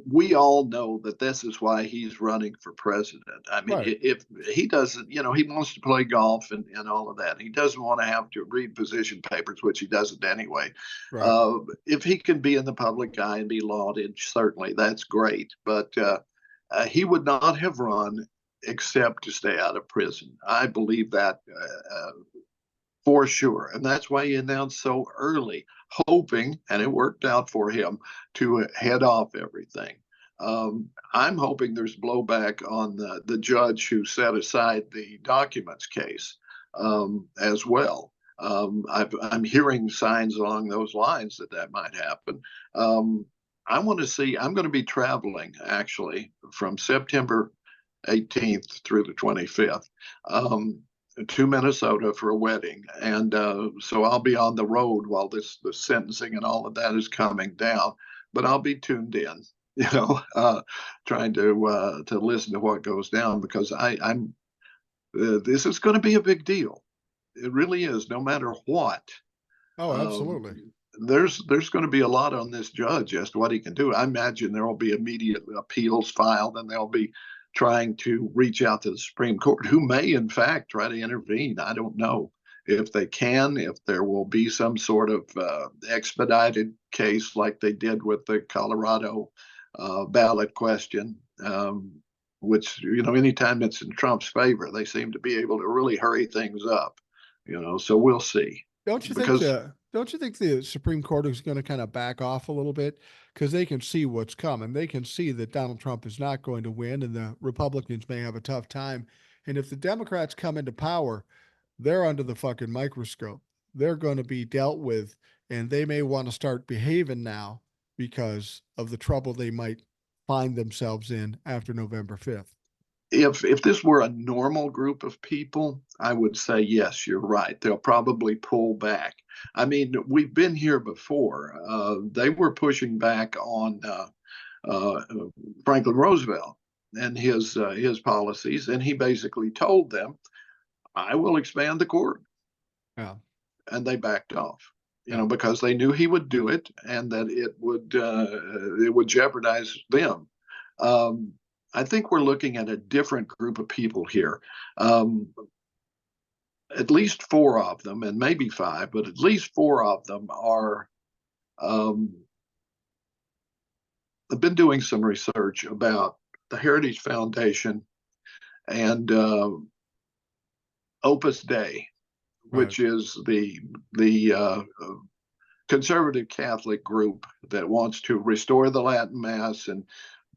we all know that this is why he's running for president. I mean, Right, if he doesn't, he wants to play golf and all of that. He doesn't want to have to read position papers, which he doesn't anyway. right. If he can be in the public eye and be lauded, certainly that's great. But he would not have run except to stay out of prison. I believe that for sure. And that's why he announced so early, hoping, and it worked out for him, to head off everything. I'm hoping there's blowback on the judge who set aside the documents case as well. I'm hearing signs along those lines that might happen. I want to see, I'm going to be traveling actually from September 18th through the 25th. To Minnesota for a wedding, and so I'll be on the road while the sentencing and all of that is coming down. But I'll be tuned in, trying to listen to what goes down because I'm this is going to be a big deal. It really is, no matter what. Oh, Um, absolutely. there's going to be a lot on this judge as to what he can do. I imagine there will be immediate appeals filed, and they'll be trying to reach out to the Supreme Court, who may, in fact, try to intervene. I don't know if they can, if there will be some sort of expedited case like they did with the Colorado ballot question, which, anytime it's in Trump's favor, they seem to be able to really hurry things up. So we'll see. Because Don't you think the Supreme Court is going to kind of back off a little bit because they can see what's coming. They can see that Donald Trump is not going to win and the Republicans may have a tough time. And if the Democrats come into power, they're under the fucking microscope. They're going to be dealt with and they may want to start behaving now because of the trouble they might find themselves in after November 5th. if this were a normal group of people, I would say yes, you're right. They'll probably pull back. I mean, we've been here before. They were pushing back on uh, Franklin Roosevelt and his policies, and he basically told them, "I will expand the court," Yeah. and they backed off. Yeah. Because they knew he would do it, and that it would jeopardize them. Um, I think we're looking at a different group of people here. Um, at least four of them, and maybe five, but at least four of them are. Um, I've been doing some research about the Heritage Foundation and Opus Dei, Right. which is the conservative Catholic group that wants to restore the Latin Mass and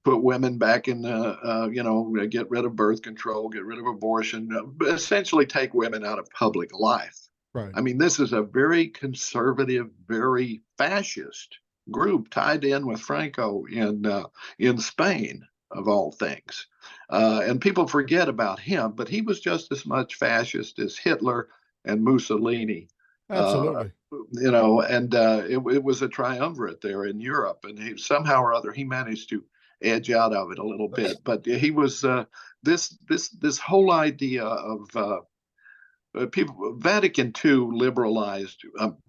put women back in get rid of birth control, get rid of abortion, essentially take women out of public life. Right. I mean, this is a very conservative, very fascist group tied in with Franco in Spain, of all things. And people forget about him, but he was just as much fascist as Hitler and Mussolini. Uh, Absolutely. and it was a triumvirate there in Europe, and somehow or other he managed to edge out of it a little bit. But he was this whole idea of people. Vatican II liberalized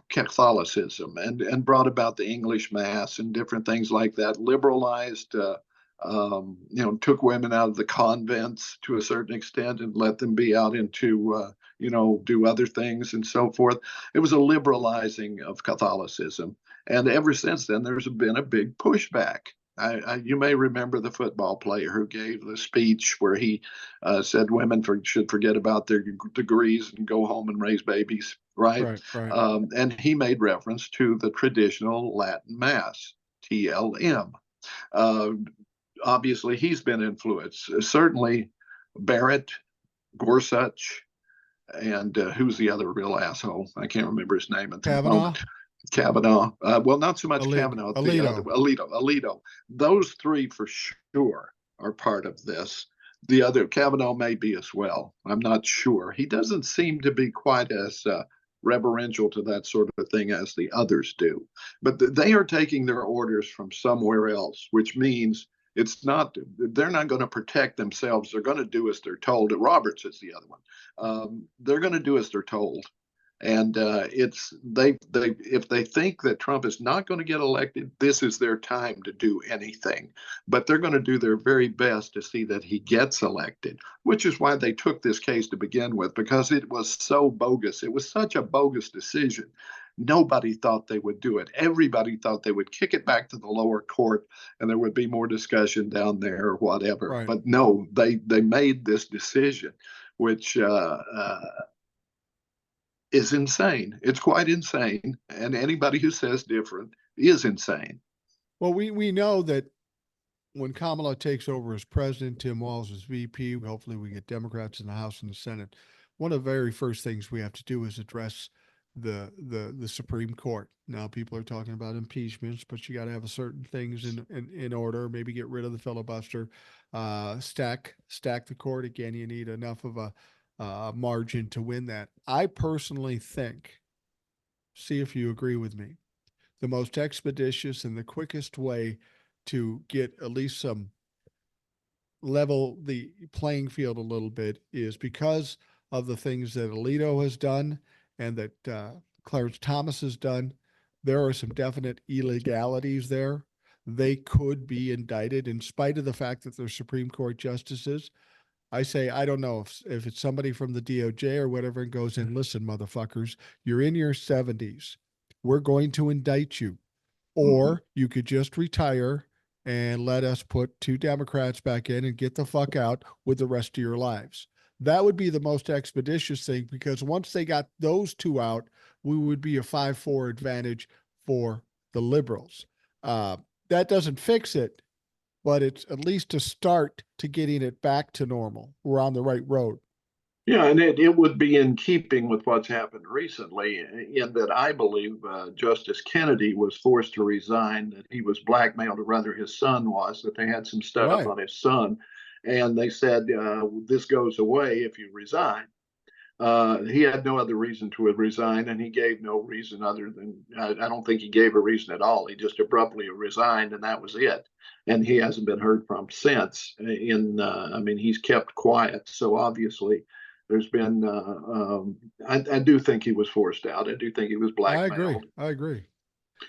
Catholicism and brought about the English Mass and different things like that. Liberalized took women out of the convents to a certain extent and let them be out into, do other things and so forth. It was a liberalizing of Catholicism. And ever since then, there's been a big pushback. You may remember the football player who gave the speech where he said women should forget about their degrees and go home and raise babies, right? Right, right. And he made reference to the traditional Latin Mass, TLM. Uh, Obviously, he's been influenced. Certainly, Barrett, Gorsuch, and who's the other real asshole? I can't remember his name at the Kavanaugh, moment. Kavanaugh. Well, not so much Kavanaugh. The other Alito. Alito. Those three for sure are part of this. The other Kavanaugh may be as well. I'm not sure. He doesn't seem to be quite as reverential to that sort of thing as the others do. But they are taking their orders from somewhere else, which means they're not going to protect themselves. They're going to do as they're told. Roberts is the other one. They're going to do as they're told. And it's they if they think that Trump is not going to get elected, this is their time to do anything. But they're going to do their very best to see that he gets elected, which is why they took this case to begin with, because it was so bogus. It was such a bogus decision. Nobody thought they would do it. Everybody thought they would kick it back to the lower court and there would be more discussion down there or whatever. Right. But no, they made this decision, which is insane. It's quite insane. And anybody who says different is insane. Well, we know that when Kamala takes over as president, Tim Walz is VP. Hopefully, we get Democrats in the House and the Senate. One of the very first things we have to do is address the Supreme Court. Now, people are talking about impeachments, but you got to have a certain things in order. Maybe get rid of the filibuster, stack the court again. You need enough of a margin to win that. I personally think, see if you agree with me, the most expeditious and the quickest way to get at least some level the playing field a little bit is because of the things that Alito has done and that Clarence Thomas has done. There are some definite illegalities there. They could be indicted in spite of the fact that they're Supreme Court justices. I say, I don't know if it's somebody from the DOJ or whatever and goes in, listen, motherfuckers, you're in your 70s. We're going to indict you. Or you could just retire and let us put 2 Democrats back in and get the fuck out with the rest of your lives. That would be the most expeditious thing, because once they got those 2 out, we would be a 5-4 advantage for the liberals. That doesn't fix it, but it's at least a start to getting it back to normal. We're on the right road. Yeah, and it would be in keeping with what's happened recently, in that I believe Justice Kennedy was forced to resign, that he was blackmailed, or rather his son was, that they had some stuff Right. on his son. And they said, this goes away if you resign. He had no other reason to resign, and he gave no reason other than I don't think he gave a reason at all. He just abruptly resigned, and that was it. And he hasn't been heard from since. I mean, he's kept quiet. So obviously, there's been. I do think he was forced out. I do think he was I agree. blackmailed. I agree.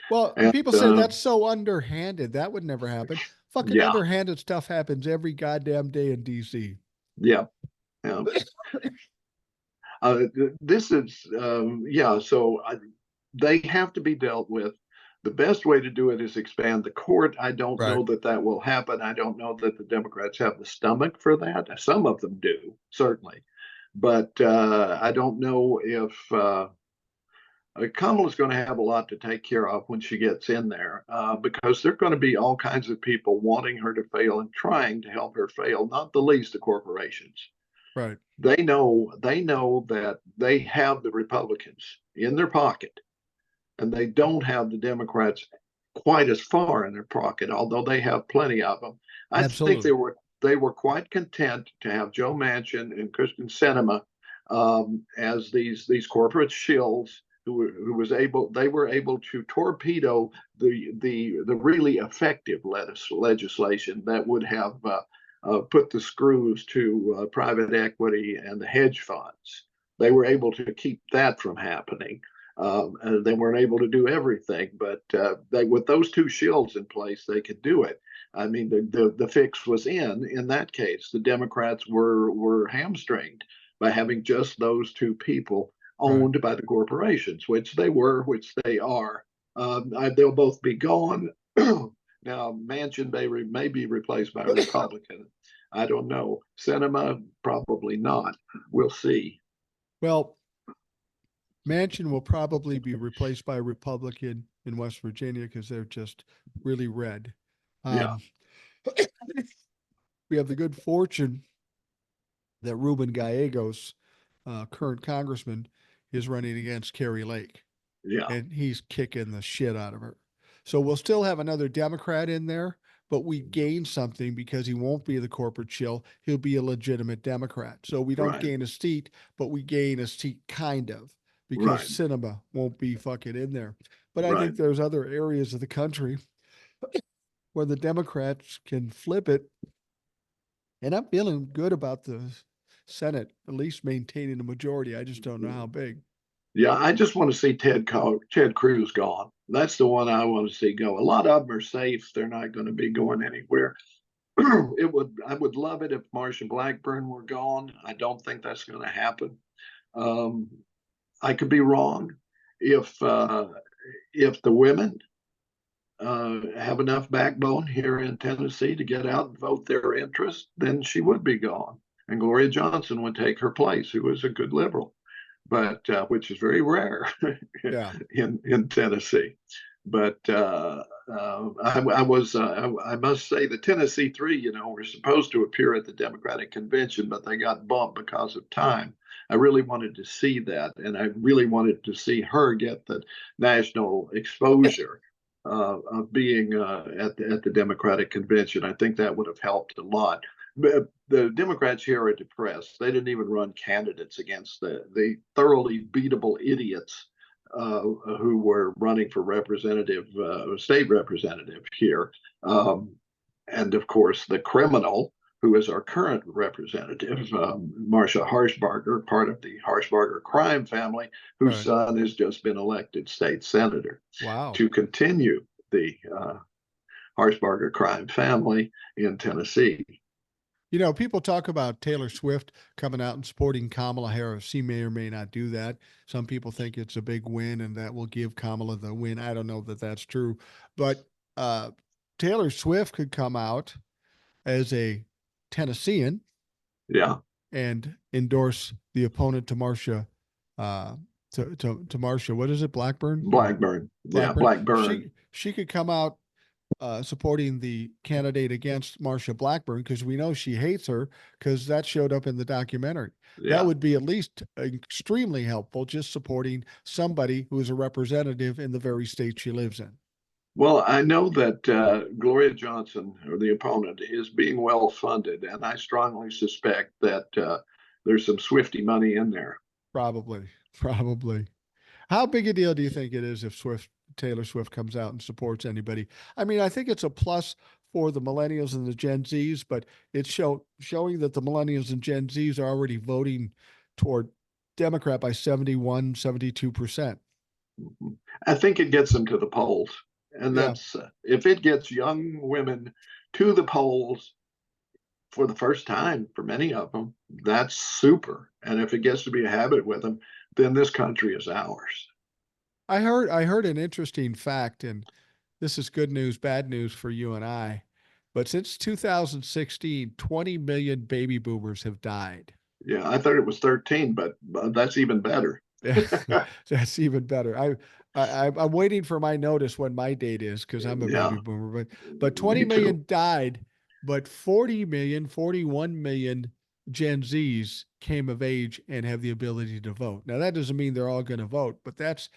Well, And people say that's so underhanded. That would never happen. Fucking yeah, underhanded stuff happens every goddamn day in DC. yeah, yeah. This is yeah. So they have to be dealt with. The best way to do it is expand the court. I don't Right. know that that will happen. I don't know that the Democrats have the stomach for that. Some of them do, certainly. But I don't know if Kamala's going to have a lot to take care of when she gets in there, because there are going to be all kinds of people wanting her to fail and trying to help her fail, not the least the corporations. Right. They know that they have the Republicans in their pocket, and they don't have the Democrats quite as far in their pocket, although they have plenty of them. I think Absolutely. they were quite content to have Joe Manchin and Kristen Sinema as these corporate shills who was able they were able to torpedo the really effective legislation that would have put the screws to private equity and the hedge funds. They were able to keep that from happening. And they weren't able to do everything, but with those two shields in place, they could do it. I mean, the fix was in that case. The Democrats were hamstringed by having just those two people Right. owned by the corporations, which they were, which they are. They'll both be gone. Now, Manchin may be replaced by a Republican. I don't know. Cinema, probably not. We'll see. Well, Manchin will probably be replaced by a Republican in West Virginia because they're just really red. Yeah, Um, we have the good fortune that Ruben Gallegos, current congressman, is running against Carrie Lake, yeah, and he's kicking the shit out of her. So we'll still have another Democrat in there, but we gain something because he won't be the corporate shill. He'll be a legitimate Democrat. So we don't right, gain a seat, but we gain a seat kind of because right, cinema won't be fucking in there. But I right. think there's other areas of the country where the Democrats can flip it. And I'm feeling good about the Senate, at least maintaining a majority. I just don't know how big. Yeah, I just want to see Ted Cruz gone. That's the one I want to see go. A lot of them are safe; they're not going to be going anywhere. I would love it if Marsha Blackburn were gone. I don't think that's going to happen. Um, I could be wrong. If if the women have enough backbone here in Tennessee to get out and vote their interest, then she would be gone, and Gloria Johnson would take her place, who was a good liberal, but which is very rare Yeah. in Tennessee. But I must say the Tennessee Three, were supposed to appear at the Democratic convention, but they got bumped because of time. I really wanted to see that, and I really wanted to see her get the national exposure of being at the Democratic convention. I think that would have helped a lot. The Democrats here are depressed. They didn't even run candidates against the thoroughly beatable idiots who were running for state representative here. And of course, the criminal who is our current representative, Marcia Harshbarger, part of the Harshbarger crime family, whose Right. son has just been elected state senator Wow. to continue the Harshbarger crime family in Tennessee. People talk about Taylor Swift coming out and supporting Kamala Harris. She may or may not do that. Some people think it's a big win and that will give Kamala the win. I don't know that that's true. But uh, Taylor Swift could come out as a Tennessean Yeah, and endorse the opponent to Marcia, uh, to Marcia. What is it, Blackburn or Blackburn. Yeah, Blackburn? Blackburn. She could come out supporting the candidate against Marsha Blackburn because we know she hates her because that showed up in the documentary. That Yeah. would be at least extremely helpful, just supporting somebody who is a representative in the very state she lives in. Well, I know that Gloria Johnson, or the opponent, is being well funded, and I strongly suspect that there's some Swifty money in there. Probably, probably. How big a deal do you think it is if Taylor Swift comes out and supports anybody? I mean, I think it's a plus for the millennials and the Gen Zs, but it's showing that the millennials and Gen Zs are already voting toward Democrat by 71, 72%. I think it gets them to the polls, and Yeah, that's if it gets young women to the polls for the first time for many of them, that's super. And if it gets to be a habit with them, then this country is ours. I heard an interesting fact, and this is good news, bad news for you and I. But since 2016, 20 million baby boomers have died. Yeah, I thought it was 13, but that's even better. Yeah, that's even better. I'm waiting for my notice when my date is because I'm a baby Yeah, boomer. But 20 me too. million died, but 40 million, 41 million Gen Zs came of age and have the ability to vote. Now that doesn't mean they're all going to vote, but that's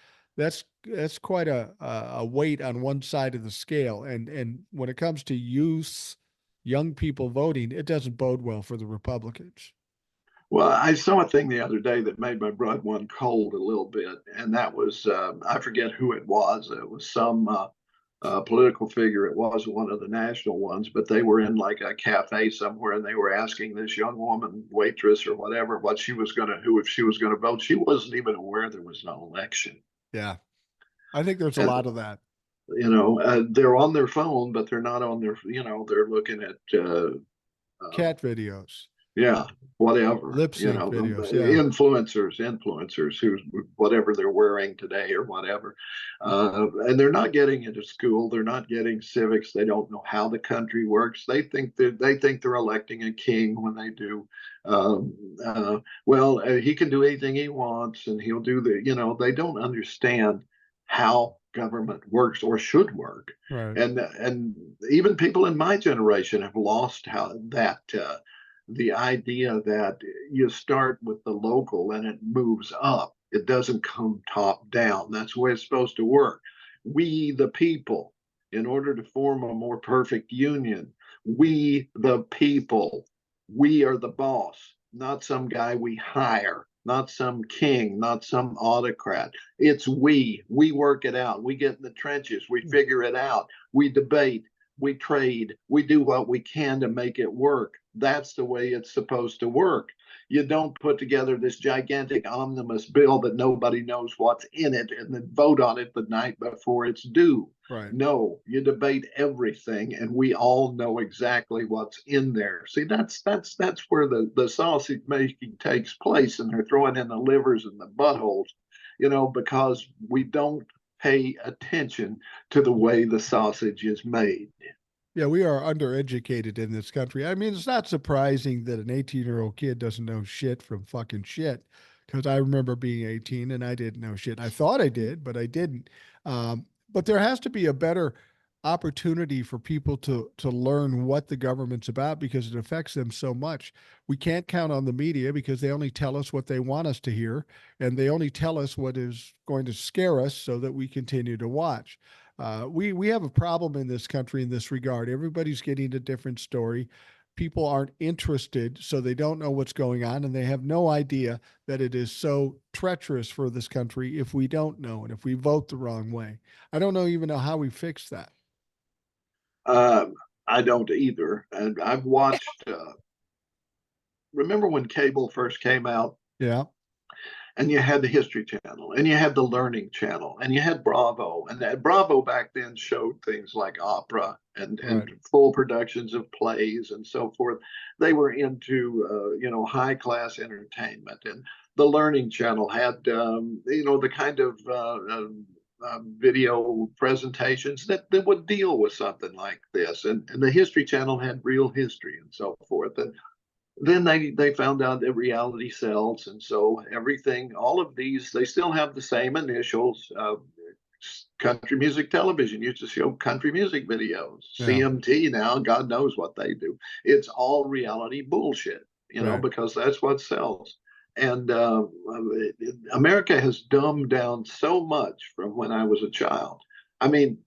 quite a weight on one side of the scale. And when it comes to youth, young people voting, it doesn't bode well for the Republicans. Well, I saw a thing the other day that made my blood run cold a little bit, and that was I forget who it was. It was some political figure. It wasn't one of the national ones, but they were in like a cafe somewhere, and they were asking this young woman, waitress or whatever, what she was going to, who if she was going to vote. She wasn't even aware there was an election. Yeah. I think there's a And lot of that. they're on their phone, but they're not on their, they're looking at Cat videos, yeah, whatever, lip sync videos. Yeah. influencers who's whatever they're wearing today or whatever. And they're not getting into school. They're not getting civics. They don't know how the country works. They think they're electing a king when they do. Um, he can do anything he wants and he'll do they don't understand how government works or should work. Right. And even people in my generation have lost how that the idea that you start with the local and it moves up. It doesn't come top down. That's the way it's supposed to work. We, the people, in order to form a more perfect union, we, the people, we are the boss, not some guy we hire, not some king, not some autocrat. It's we. We work it out. We get in the trenches. We figure it out. We debate. We trade. We do what we can to make it work. That's the way it's supposed to work. You don't put together this gigantic omnibus bill that nobody knows what's in it and then vote on it the night before it's due. Right. No, you debate everything, and we all know exactly what's in there. See, that's where the sausage making takes place, and they're throwing in the livers and the buttholes, because we don't pay attention to the way the sausage is made. Yeah, we are undereducated in this country. I mean, it's not surprising that an 18-year-old kid doesn't know shit from fucking shit. Because I remember being 18 and I didn't know shit. I thought I did, but I didn't. But there has to be a better opportunity for people to learn what the government's about because it affects them so much. We can't count on the media because they only tell us what they want us to hear, and they only tell us what is going to scare us so that we continue to watch. We have a problem in this country in this regard. Everybody's getting a different story. People aren't interested, so they don't know what's going on, and they have no idea that it is so treacherous for this country if we don't know and if we vote the wrong way. I don't even know how we fix that. Um, I don't either. And I've watched, remember when cable first came out? Yeah, And you had the History Channel, and you had the Learning Channel, and you had Bravo. And Bravo back then showed things like opera and right. full productions of plays and so forth. They were into high class entertainment, and the Learning Channel had the kind of video presentations that would deal with something like this. And the History Channel had real history and so forth. And then they found out that reality sells, and so everything, all of these, they still have the same initials. Country music television used to show country music videos. Yeah, CMT now, God knows what they do. It's all reality bullshit, right. because that's what sells. And America has dumbed down so much from when I was a child. I mean,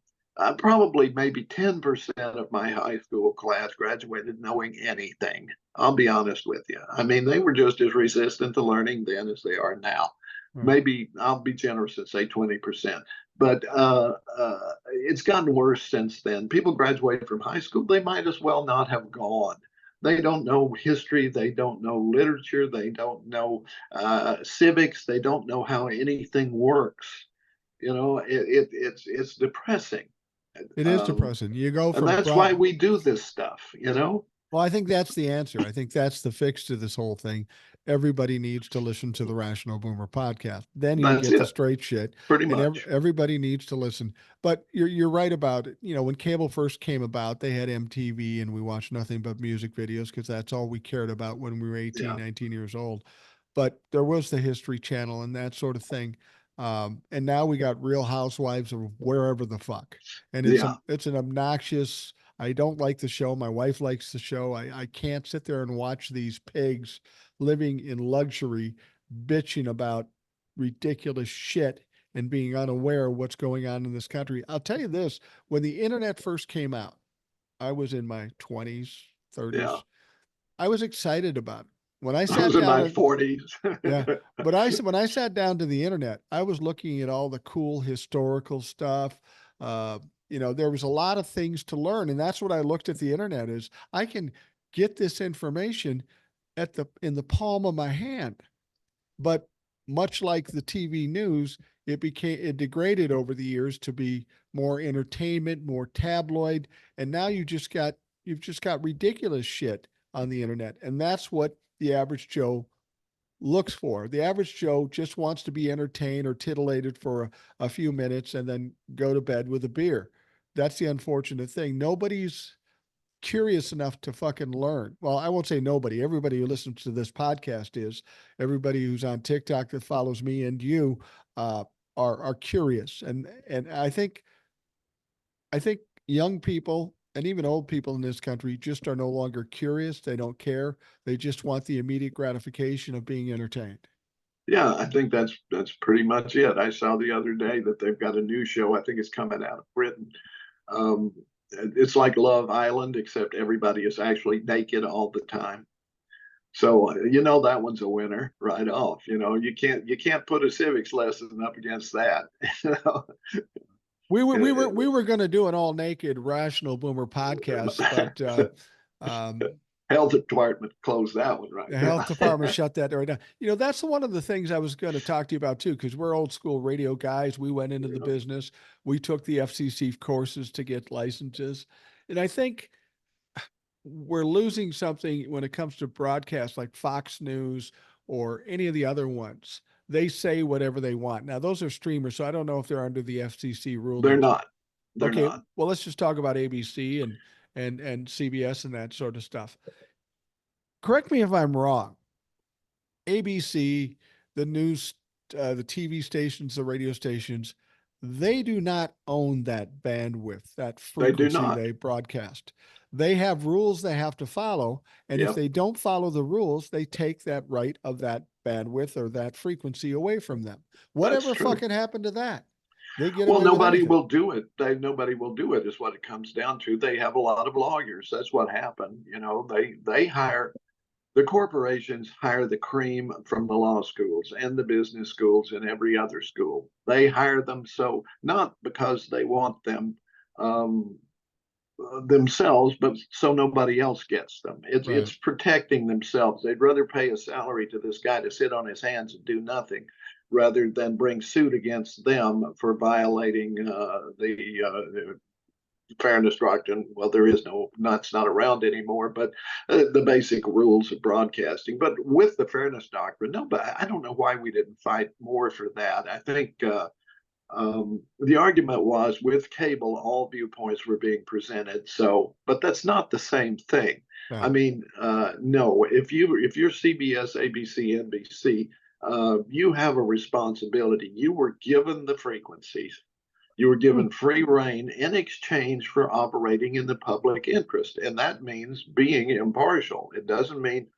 probably maybe 10% of my high school class graduated knowing anything. I'll be honest with you. I mean, they were just as resistant to learning then as they are now. Right. Maybe I'll be generous and say 20%. But it's gotten worse since then. People graduate from high school, they might as well not have gone. They don't know history. They don't know literature. They don't know civics. They don't know how anything works. It's depressing. It is Um, depressing. You go and from that's why we do this stuff. Well, I think that's the answer. I think that's the fix to this whole thing. Everybody needs to listen to the Rational Boomer podcast. Then you'll That's get the it, straight shit, pretty and much. everybody needs to listen. But you're right about it. When cable first came about, they had MTV, and we watched nothing but music videos because that's all we cared about when we were 18, Yeah, 19 years old. But there was the History Channel and that sort of thing. And now we got Real Housewives of wherever the fuck, and yeah. it's an obnoxious. I don't like the show. My wife likes the show. I can't sit there and watch these pigs living in luxury, bitching about ridiculous shit and being unaware of what's going on in this country. I'll tell you this, when the internet first came out, I was in my 20s, Yeah. 30s. I was excited about it. When I I sat was in down my and 40s. yeah, but when I sat down to the internet, I was looking at all the cool historical stuff. Uh, there was a lot of things to learn, and that's what I looked at the internet is. I can get this information in the palm of my hand. But much like the TV news, it degraded over the years to be more entertainment, more tabloid, and now you've just got ridiculous shit on the internet, and that's what the average Joe looks for. The average Joe just wants to be entertained or titillated for a few minutes and then go to bed with a beer. That's the unfortunate thing. Nobody's curious enough to fucking learn. Well, I won't say nobody. Everybody who listens to this podcast is. Everybody who's on TikTok that follows me and you uh, are curious, and I think young people and even old people in this country just are no longer curious. They don't care. They just want the immediate gratification of being entertained. Yeah, I think that's pretty much it. I saw the other day that they've got a new show. I think it's coming out of Britain. Um, it's like Love Island, except everybody is actually naked all the time. So that one's a winner right off. You can't put a civics lesson up against that. We were going to do an all naked rational boomer podcast, but um, Health department closed that one right the health now. department shut that right down. That's one of the things I was going to talk to you about too, because we're old school radio guys. We went into the Yeah. business. We took the FCC courses to get licenses, and I think we're losing something when it comes to broadcasts like Fox News or any of the other ones. They say whatever they want. Now, those are streamers, so I don't know if they're under the FCC They're rulings. not. They're Okay, not. well, let's just talk about ABC and CBS and that sort of stuff. Correct me if I'm wrong. ABC, the news, the TV stations, the radio stations, they do not own that bandwidth, that They do frequency not. they broadcast. They have rules they have to follow. And if Yep, they don't follow the rules, they take that right of that bandwidth or that frequency away from them. that's Whatever true. fucking happened to that? They get Well, away with nobody anything. will do it. Nobody will do it is what it comes down to. They have a lot of lawyers. That's what happened. They hire the corporations hire the cream from the law schools and the business schools and every other school. They hire them so not because they want them um, themselves, but so nobody else gets them. It's Right. it's protecting themselves. They'd rather pay a salary to this guy to sit on his hands and do nothing, rather than bring suit against them for violating the fairness doctrine. Well, there is no, that's not around anymore, but the basic rules of broadcasting. But with the fairness doctrine, no, but I don't know why we didn't fight more for that. I think the argument was with cable, all viewpoints were being presented. So, but that's not the same thing. I No. mean, no. If you're CBS, ABC, NBC, you have a responsibility. You were given the frequencies. You were Hmm. given free reign in exchange for operating in the public interest, and that means being impartial. It doesn't mean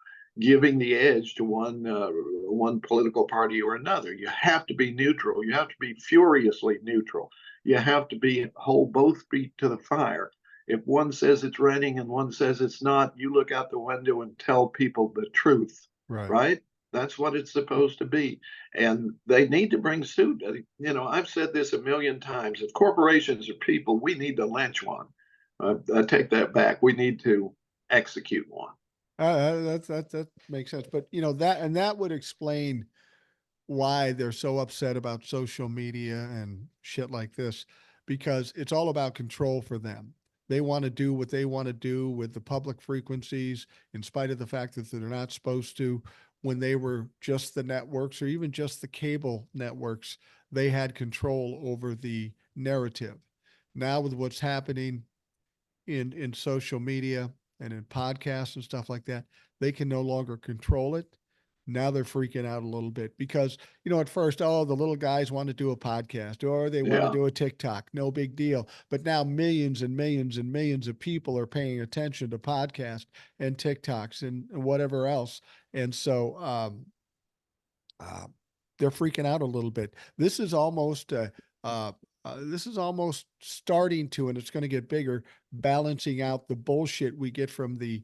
giving the edge to one political party or another. You have to be neutral. You have to be furiously neutral. You have to hold both feet to the fire. If one says it's raining and one says it's not, you look out the window and tell people the truth, Right. right? That's what it's supposed to be. And they need to bring suit. I've said this a million times. If corporations are people, we need to lynch one. I take that back. We need to execute one. That makes sense. But that would explain why they're so upset about social media and shit like this, because it's all about control for them. They want to do what they want to do with the public frequencies, in spite of the fact that they're not supposed to. When they were just the networks or even just the cable networks, they had control over the narrative. Now, with what's happening in social media and in podcasts and stuff like that, they can no longer control it. Now they're freaking out a little bit because, at first, oh, the little guys want to do a podcast or they want to Yeah, do a TikTok, no big deal. But now millions and millions and millions of people are paying attention to podcasts and TikToks and whatever else. And so uh, they're freaking out a little bit. Uh, this is almost starting to, and it's going to get bigger, balancing out the bullshit we get from the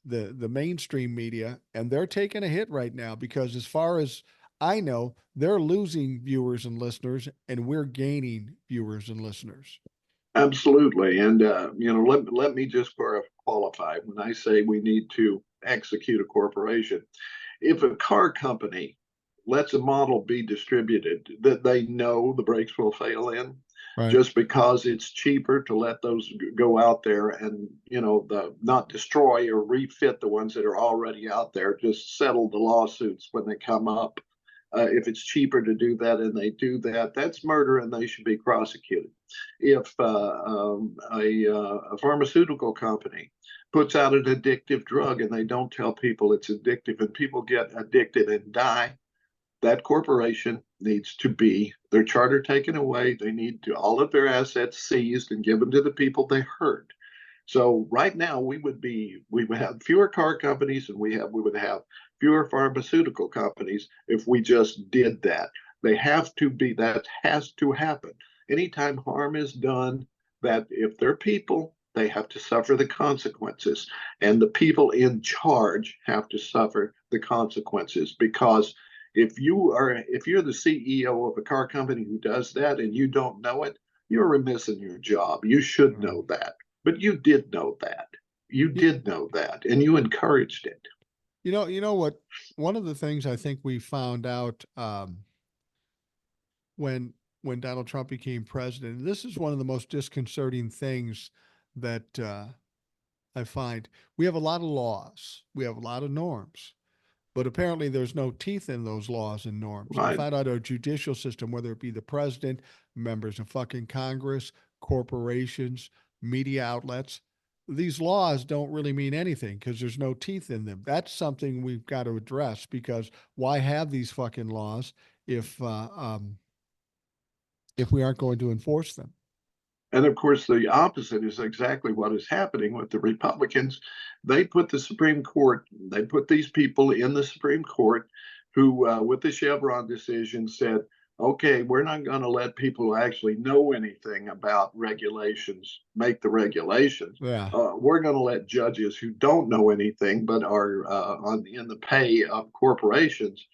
mainstream media, and they're taking a hit right now because, as far as I know, they're losing viewers and listeners, and we're gaining viewers and listeners. absolutely. And let me just qualify when I say we need to execute a corporation. If a car company lets a model be distributed that they know the brakes will fail in, Right. just because it's cheaper to let those go out there and, not destroy or refit the ones that are already out there, just settle the lawsuits when they come up. If it's cheaper to do that and they do that, that's murder and they should be prosecuted. If a pharmaceutical company puts out an addictive drug and they don't tell people it's addictive and people get addicted and die, that corporation needs to be their charter taken away. They need to all of their assets seized and given to the people they hurt. So right now we would have fewer car companies and we would have fewer pharmaceutical companies if we just did that. They have to be that has to happen. Anytime harm is done, that if they're people, they have to suffer the consequences. And the people in charge have to suffer the consequences, because if you're the CEO of a car company who does that and you don't know it, you're remiss in your job. You should know that. But you did know that. You You, did know that, and you encouraged it. you know what? One of the things I think we found out when Donald Trump became president, and this is one of the most disconcerting things that I find. We have a lot of laws, we have a lot of norms, but apparently there's no teeth in those laws and norms. I Right. found out our judicial system, whether it be the president, members of fucking Congress, corporations, media outlets, these laws don't really mean anything because there's no teeth in them. That's something we've got to address, because why have these fucking laws if if we aren't going to enforce them? And of course, the opposite is exactly what is happening with the Republicans. They put the Supreme Court, they put these people in the Supreme Court who, with the Chevron decision, said, okay, we're not going to let people who actually know anything about regulations make the regulations. Yeah, We're going to let judges who don't know anything but are in the pay of corporations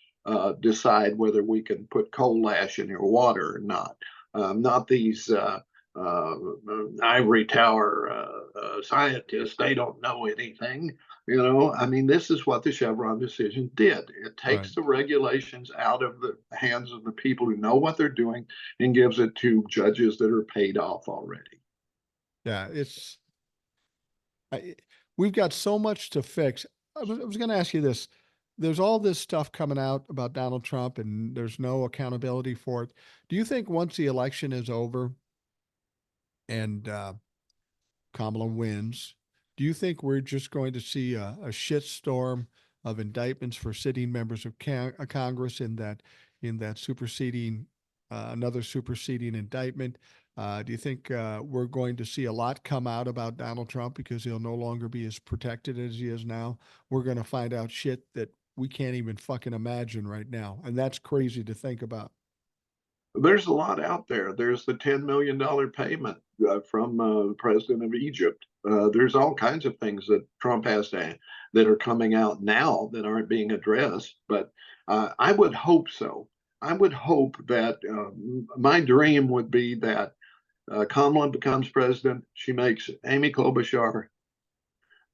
decide whether we can put coal ash in your water or not. Not these uh, ivory tower scientists. They don't know anything. I mean, this is what the Chevron decision did. It right. takes the regulations out of the hands of the people who know what they're doing and gives it to judges that are paid off already. Yeah, I, we've got so much to fix. I was going to ask you this. There's all this stuff coming out about Donald Trump, and there's no accountability for it. Do you think once the election is over and Kamala wins, do you think we're just going to see a shitstorm of indictments for sitting members of Congress in that superseding another superseding indictment? Do you think we're going to see a lot come out about Donald Trump because he'll no longer be as protected as he is now? We're going to find out shit that we can't even fucking imagine right now, and that's crazy to think about. There's a lot out there. There's the $10 million payment from the president of Egypt. There's all kinds of things that Trump has to that are coming out now that aren't being addressed. But I would hope so. I would hope that my dream would be that Kamala becomes president. She makes Amy Klobuchar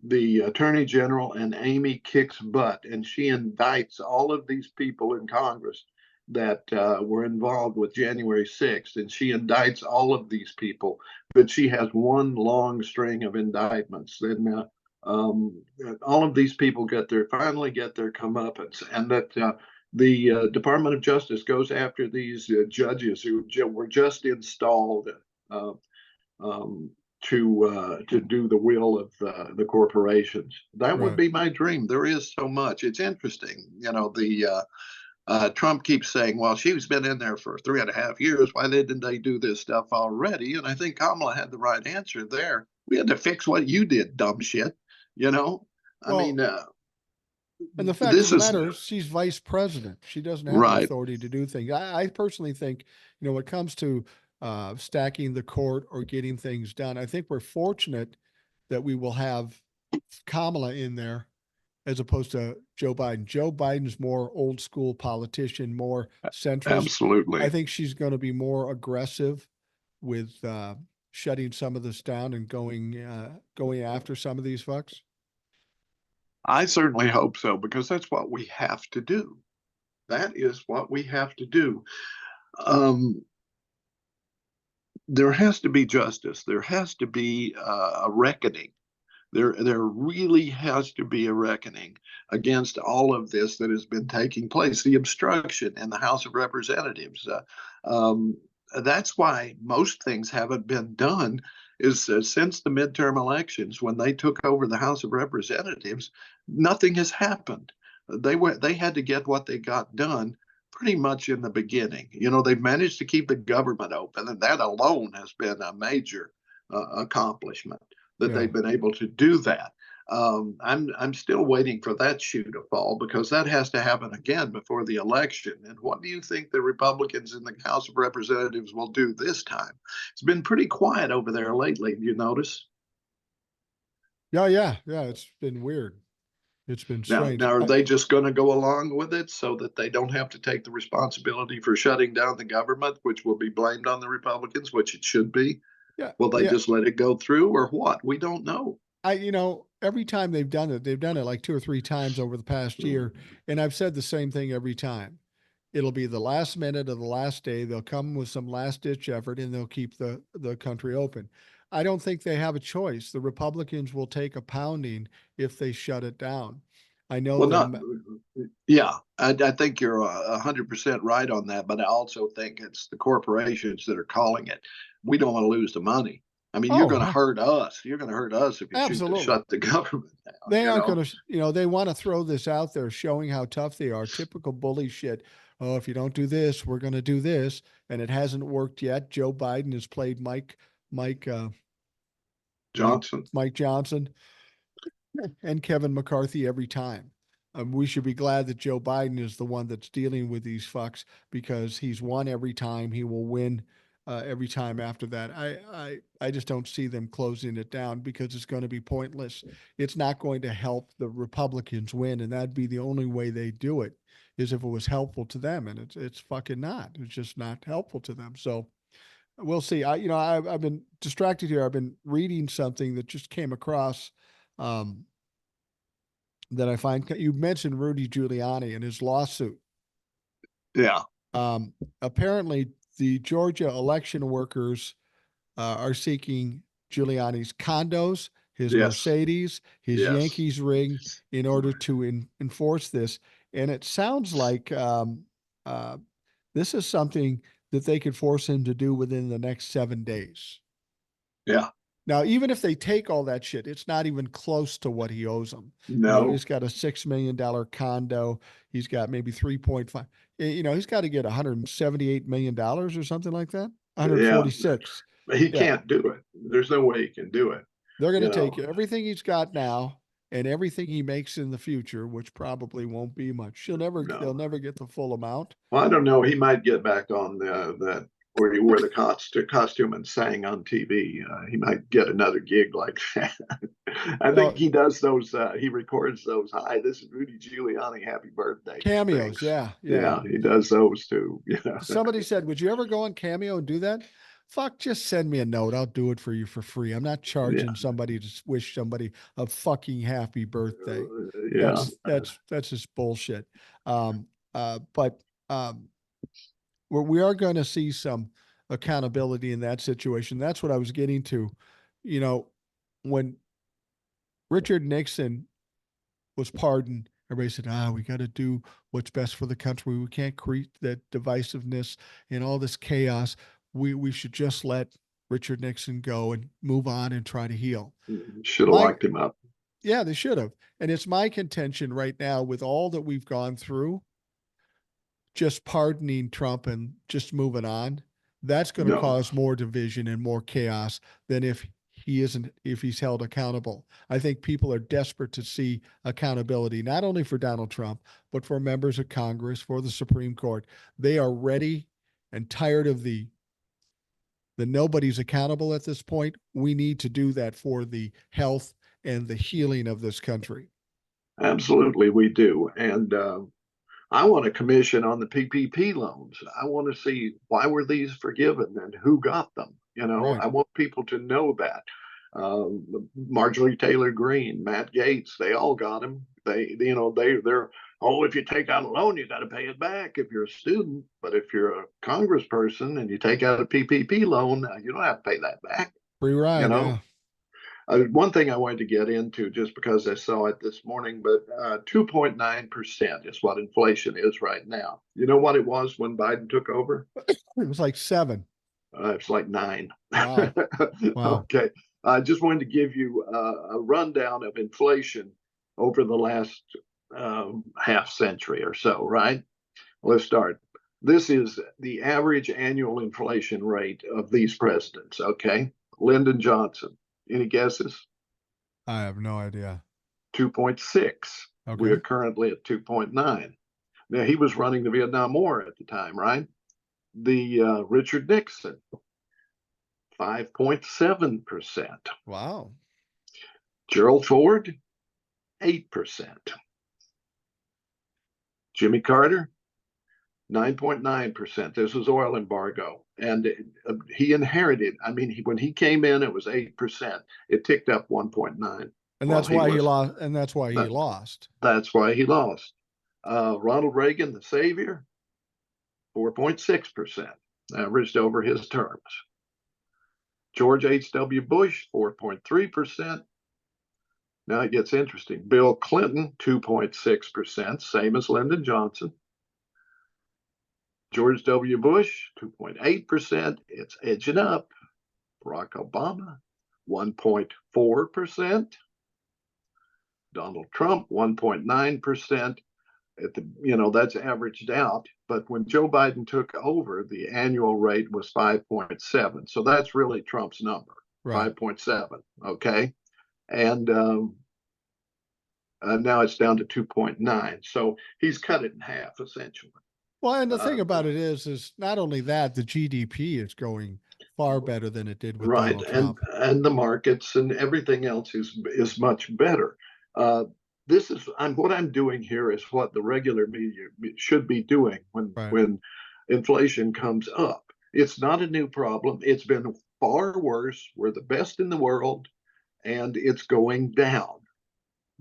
the attorney general, and Amy kicks butt, and she indicts all of these people in Congress that were involved with January 6th, and she indicts all of these people. But she has one long string of indictments. Then all of these people finally get their comeuppance, and that the Department of Justice goes after these judges who were just installed. Uh, um, to do the will of the corporations. That would Right. be my dream. There is so much. It's interesting. The Trump keeps saying, "Well, she's been in there for 3.5 years. Why didn't they do this stuff already?" And I think Kamala had the right answer there. We had to fix what you did, dumb shit. You know, I Well, mean, and the fact of this the is matter is, she's vice president. She doesn't have the right. authority to do things. I personally think, when it comes to stacking the court or getting things done, I think we're fortunate that we will have Kamala in there as opposed to Joe Biden. Joe Biden's more old school politician, more centrist. I Absolutely. think she's going to be more aggressive with shutting some of this down and going after some of these fucks. I certainly hope so because that's what we have to do. That is what we have to do. Um, there has to be justice. There has to be a reckoning. There really has to be a reckoning against all of this that has been taking place. The obstruction in the House of Representatives. Um, that's why most things haven't been done. Is since the midterm elections, when they took over the House of Representatives, nothing has happened. They had to get what they got done pretty much in the beginning. You know, they've managed to keep the government open, and that alone has been a major accomplishment that Yeah. they've been able to do that. I'm still waiting for that shoe to fall because that has to happen again before the election. And what do you think the Republicans in the House of Representatives will do this time? It's been pretty quiet over there lately. Do you notice? Yeah, yeah, yeah. It's been weird. It's been Now strange. are they just going to go along with it so that they don't have to take the responsibility for shutting down the government, which will be blamed on the Republicans, which it should be? Yeah, Will they yeah. just let it go through or what? We don't know. Every time they've done it like two or three times over the past year. And I've said the same thing every time. It'll be the last minute of the last day. They'll come with some last ditch effort and they'll keep the country open. I don't think they have a choice. The Republicans will take a pounding if they shut it down. I know Well, not, the yeah, I think you're 100% right on that, but I also think it's the corporations that are calling it. We don't want to lose the money. I mean, you're oh, going to hurt us. You're going to hurt us if you shoot to absolutely. shut the government down, They you aren't know? going to, they want to throw this out there showing how tough they are. Typical bully shit. Oh, if you don't do this, we're going to do this. And it hasn't worked yet. Joe Biden has played Mike, uh, Mike, Johnson. Mike Johnson and Kevin McCarthy every time. We should be glad that Joe Biden is the one that's dealing with these fucks because he's won every time. He will win every time after that. I just don't see them closing it down because it's going to be pointless. It's not going to help the Republicans win, and that'd be the only way they do it is if it was helpful to them, and it's fucking not. It's just not helpful to them. So we'll see. I've been distracted here. I've been reading something that just came across. Um, that I find you mentioned Rudy Giuliani and his lawsuit. Yeah, Um, Apparently, the Georgia election workers are seeking Giuliani's condos, his yes, Mercedes, his yes. Yankees ring in order to enforce this. And it sounds like uh, this is something that they could force him to do within the next 7 days. Yeah, Now, even if they take all that shit, it's not even close to what he owes them. no, He's got a $6 million condo. He's got maybe 3.5. He's got to get $178 million or something like that. yeah. 146. He Yeah. can't do it. There's no way he can do it, They're going to you take know? everything he's got now and everything he makes in the future, which probably won't be much. They'll No. never get the full amount. Well, I don't know. He might get back on that where he wore the costume and sang on TV. He might get another gig like that. I think Well, he does those. He records those. Hi, this is Rudy Giuliani. Happy birthday cameos. things. Yeah. Yeah. Yeah, he does those too. You know. Somebody said, "Would you ever go on Cameo and do that?" Fuck, just send me a note. I'll do it for you for free. I'm not Yeah, charging somebody to wish somebody a fucking happy birthday. yeah. That's just bullshit. Um, but we are going to see some accountability in that situation. That's what I was getting to. You know, when Richard Nixon was pardoned, everybody said, we got to do what's best for the country. We can't create that divisiveness and all this chaos. We should just let Richard Nixon go and move on and try to heal. Should have My locked him up. Yeah, they should have. And it's my contention right now with all that we've gone through, just pardoning Trump and just moving on, that's going to No, cause more division and more chaos than if he's held accountable. I think people are desperate to see accountability, not only for Donald Trump, but for members of Congress, for the Supreme Court. They are ready and tired of the nobody's accountable at this point. We need to do that for the health and the healing of this country. absolutely we do. And I want a commission on the PPP loans. I want to see why were these forgiven and who got them. You know, Right. I want people to know that. Marjorie Taylor Greene, Matt Gates, they all got them. They're oh, if you take out a loan, you got to pay it back if you're a student. But if you're a congressperson and you take out a PPP loan, you don't have to pay that back. Free You ride. know, Yeah. one thing I wanted to get into just because I saw it this morning, but 2.9% is what inflation is right now. You know what it was when Biden took over? It was like 7. It's like 9. Wow. Wow. Okay. I just wanted to give you a rundown of inflation over the last half century or so, right? Let's start. This is the average annual inflation rate of these presidents, okay? Lyndon Johnson, any guesses? I have no idea. 2.6. We Okay. are currently at 2.9. Now, he was running the Vietnam War at the time, right? The Richard Nixon, 5.7%. Wow. Gerald Ford, 8%. Jimmy Carter, 9.9%. This was oil embargo. And he inherited, I mean, when he came in, it was 8%. It ticked up 1.9 And while that's he why he was, lost. And that's why he that, lost. that's why he lost. Ronald Reagan, the savior, 4.6%, averaged over his terms. George H.W. Bush, 4.3%. Now it gets interesting. Bill Clinton, 2.6%, same as Lyndon Johnson. George W. Bush, 2.8%. It's edging up. Barack Obama, 1.4%. Donald Trump, 1.9%. That's averaged out. But when Joe Biden took over, the annual rate was 5.7. So that's really Trump's number, Right. 5.7. Okay. And now it's down to 2.9. So he's cut it in half, essentially. Well, and the Uh, thing about it is not only that, the GDP is going far better than it did with right. Donald And Trump. the markets and everything else is much better. Uh, this is what I'm doing here is what the regular media should be doing Right. when inflation comes up. It's not a new problem. It's been far worse. We're the best in the world, and it's going down.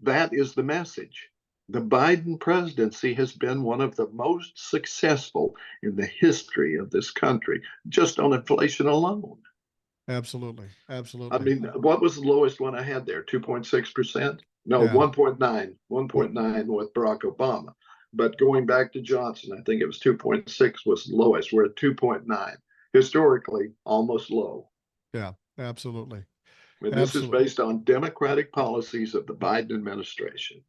That is the message. The Biden presidency has been one of the most successful in the history of this country, just on inflation alone. Absolutely. I Absolutely. mean, what was the lowest one I had there? 2.6%? No, Yeah. 1.9, What? 1.9 with Barack Obama. But going back to Johnson, I think it was 2.6 was the lowest. We're at 2.9. Historically, almost low. Yeah. Absolutely. And this is Absolutely. based on Democratic policies of the Biden administration.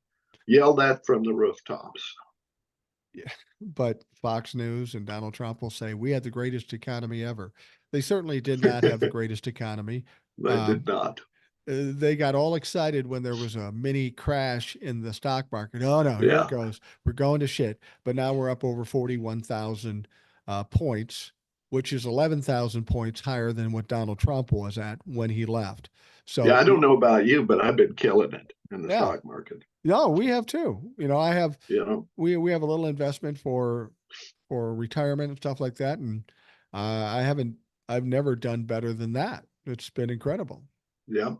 Yell that from the rooftops. Yeah. But Fox News and Donald Trump will say we had the greatest economy ever. They certainly did not have the greatest economy. They did Um, not. they got all excited when there was a mini crash in the stock market. Oh no, here it Yeah. goes. We're going to shit. But now we're up over 41,000 points, which is 11,000 points higher than what Donald Trump was at when he left. Yeah, So I don't know about you, but I've been killing it in the yeah, stock market. no, we have too. I have You know, we have a little investment for retirement and stuff like that, and I haven't I've never done better than that. It's been incredible. yeah.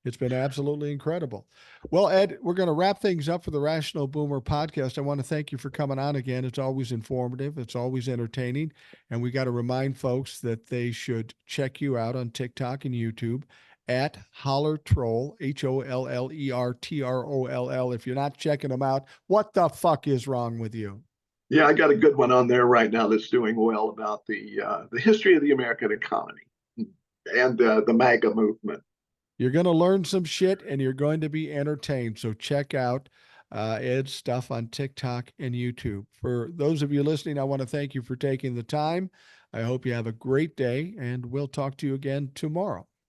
It's been absolutely incredible. Well, Ed, we're going to wrap things up for the Rational Boomer podcast. I want to thank you for coming on again. It's always informative, it's always entertaining. And we got to remind folks that they should check you out on TikTok and YouTube at Holler Troll, HOLLERTROLL. If you're not checking them out, what the fuck is wrong with you? Yeah, I got a good one on there right now that's doing well about the history of the American economy and the MAGA movement. You're going to learn some shit and you're going to be entertained. So check out Ed's stuff on TikTok and YouTube. For those of you listening, I want to thank you for taking the time. I hope you have a great day and we'll talk to you again tomorrow.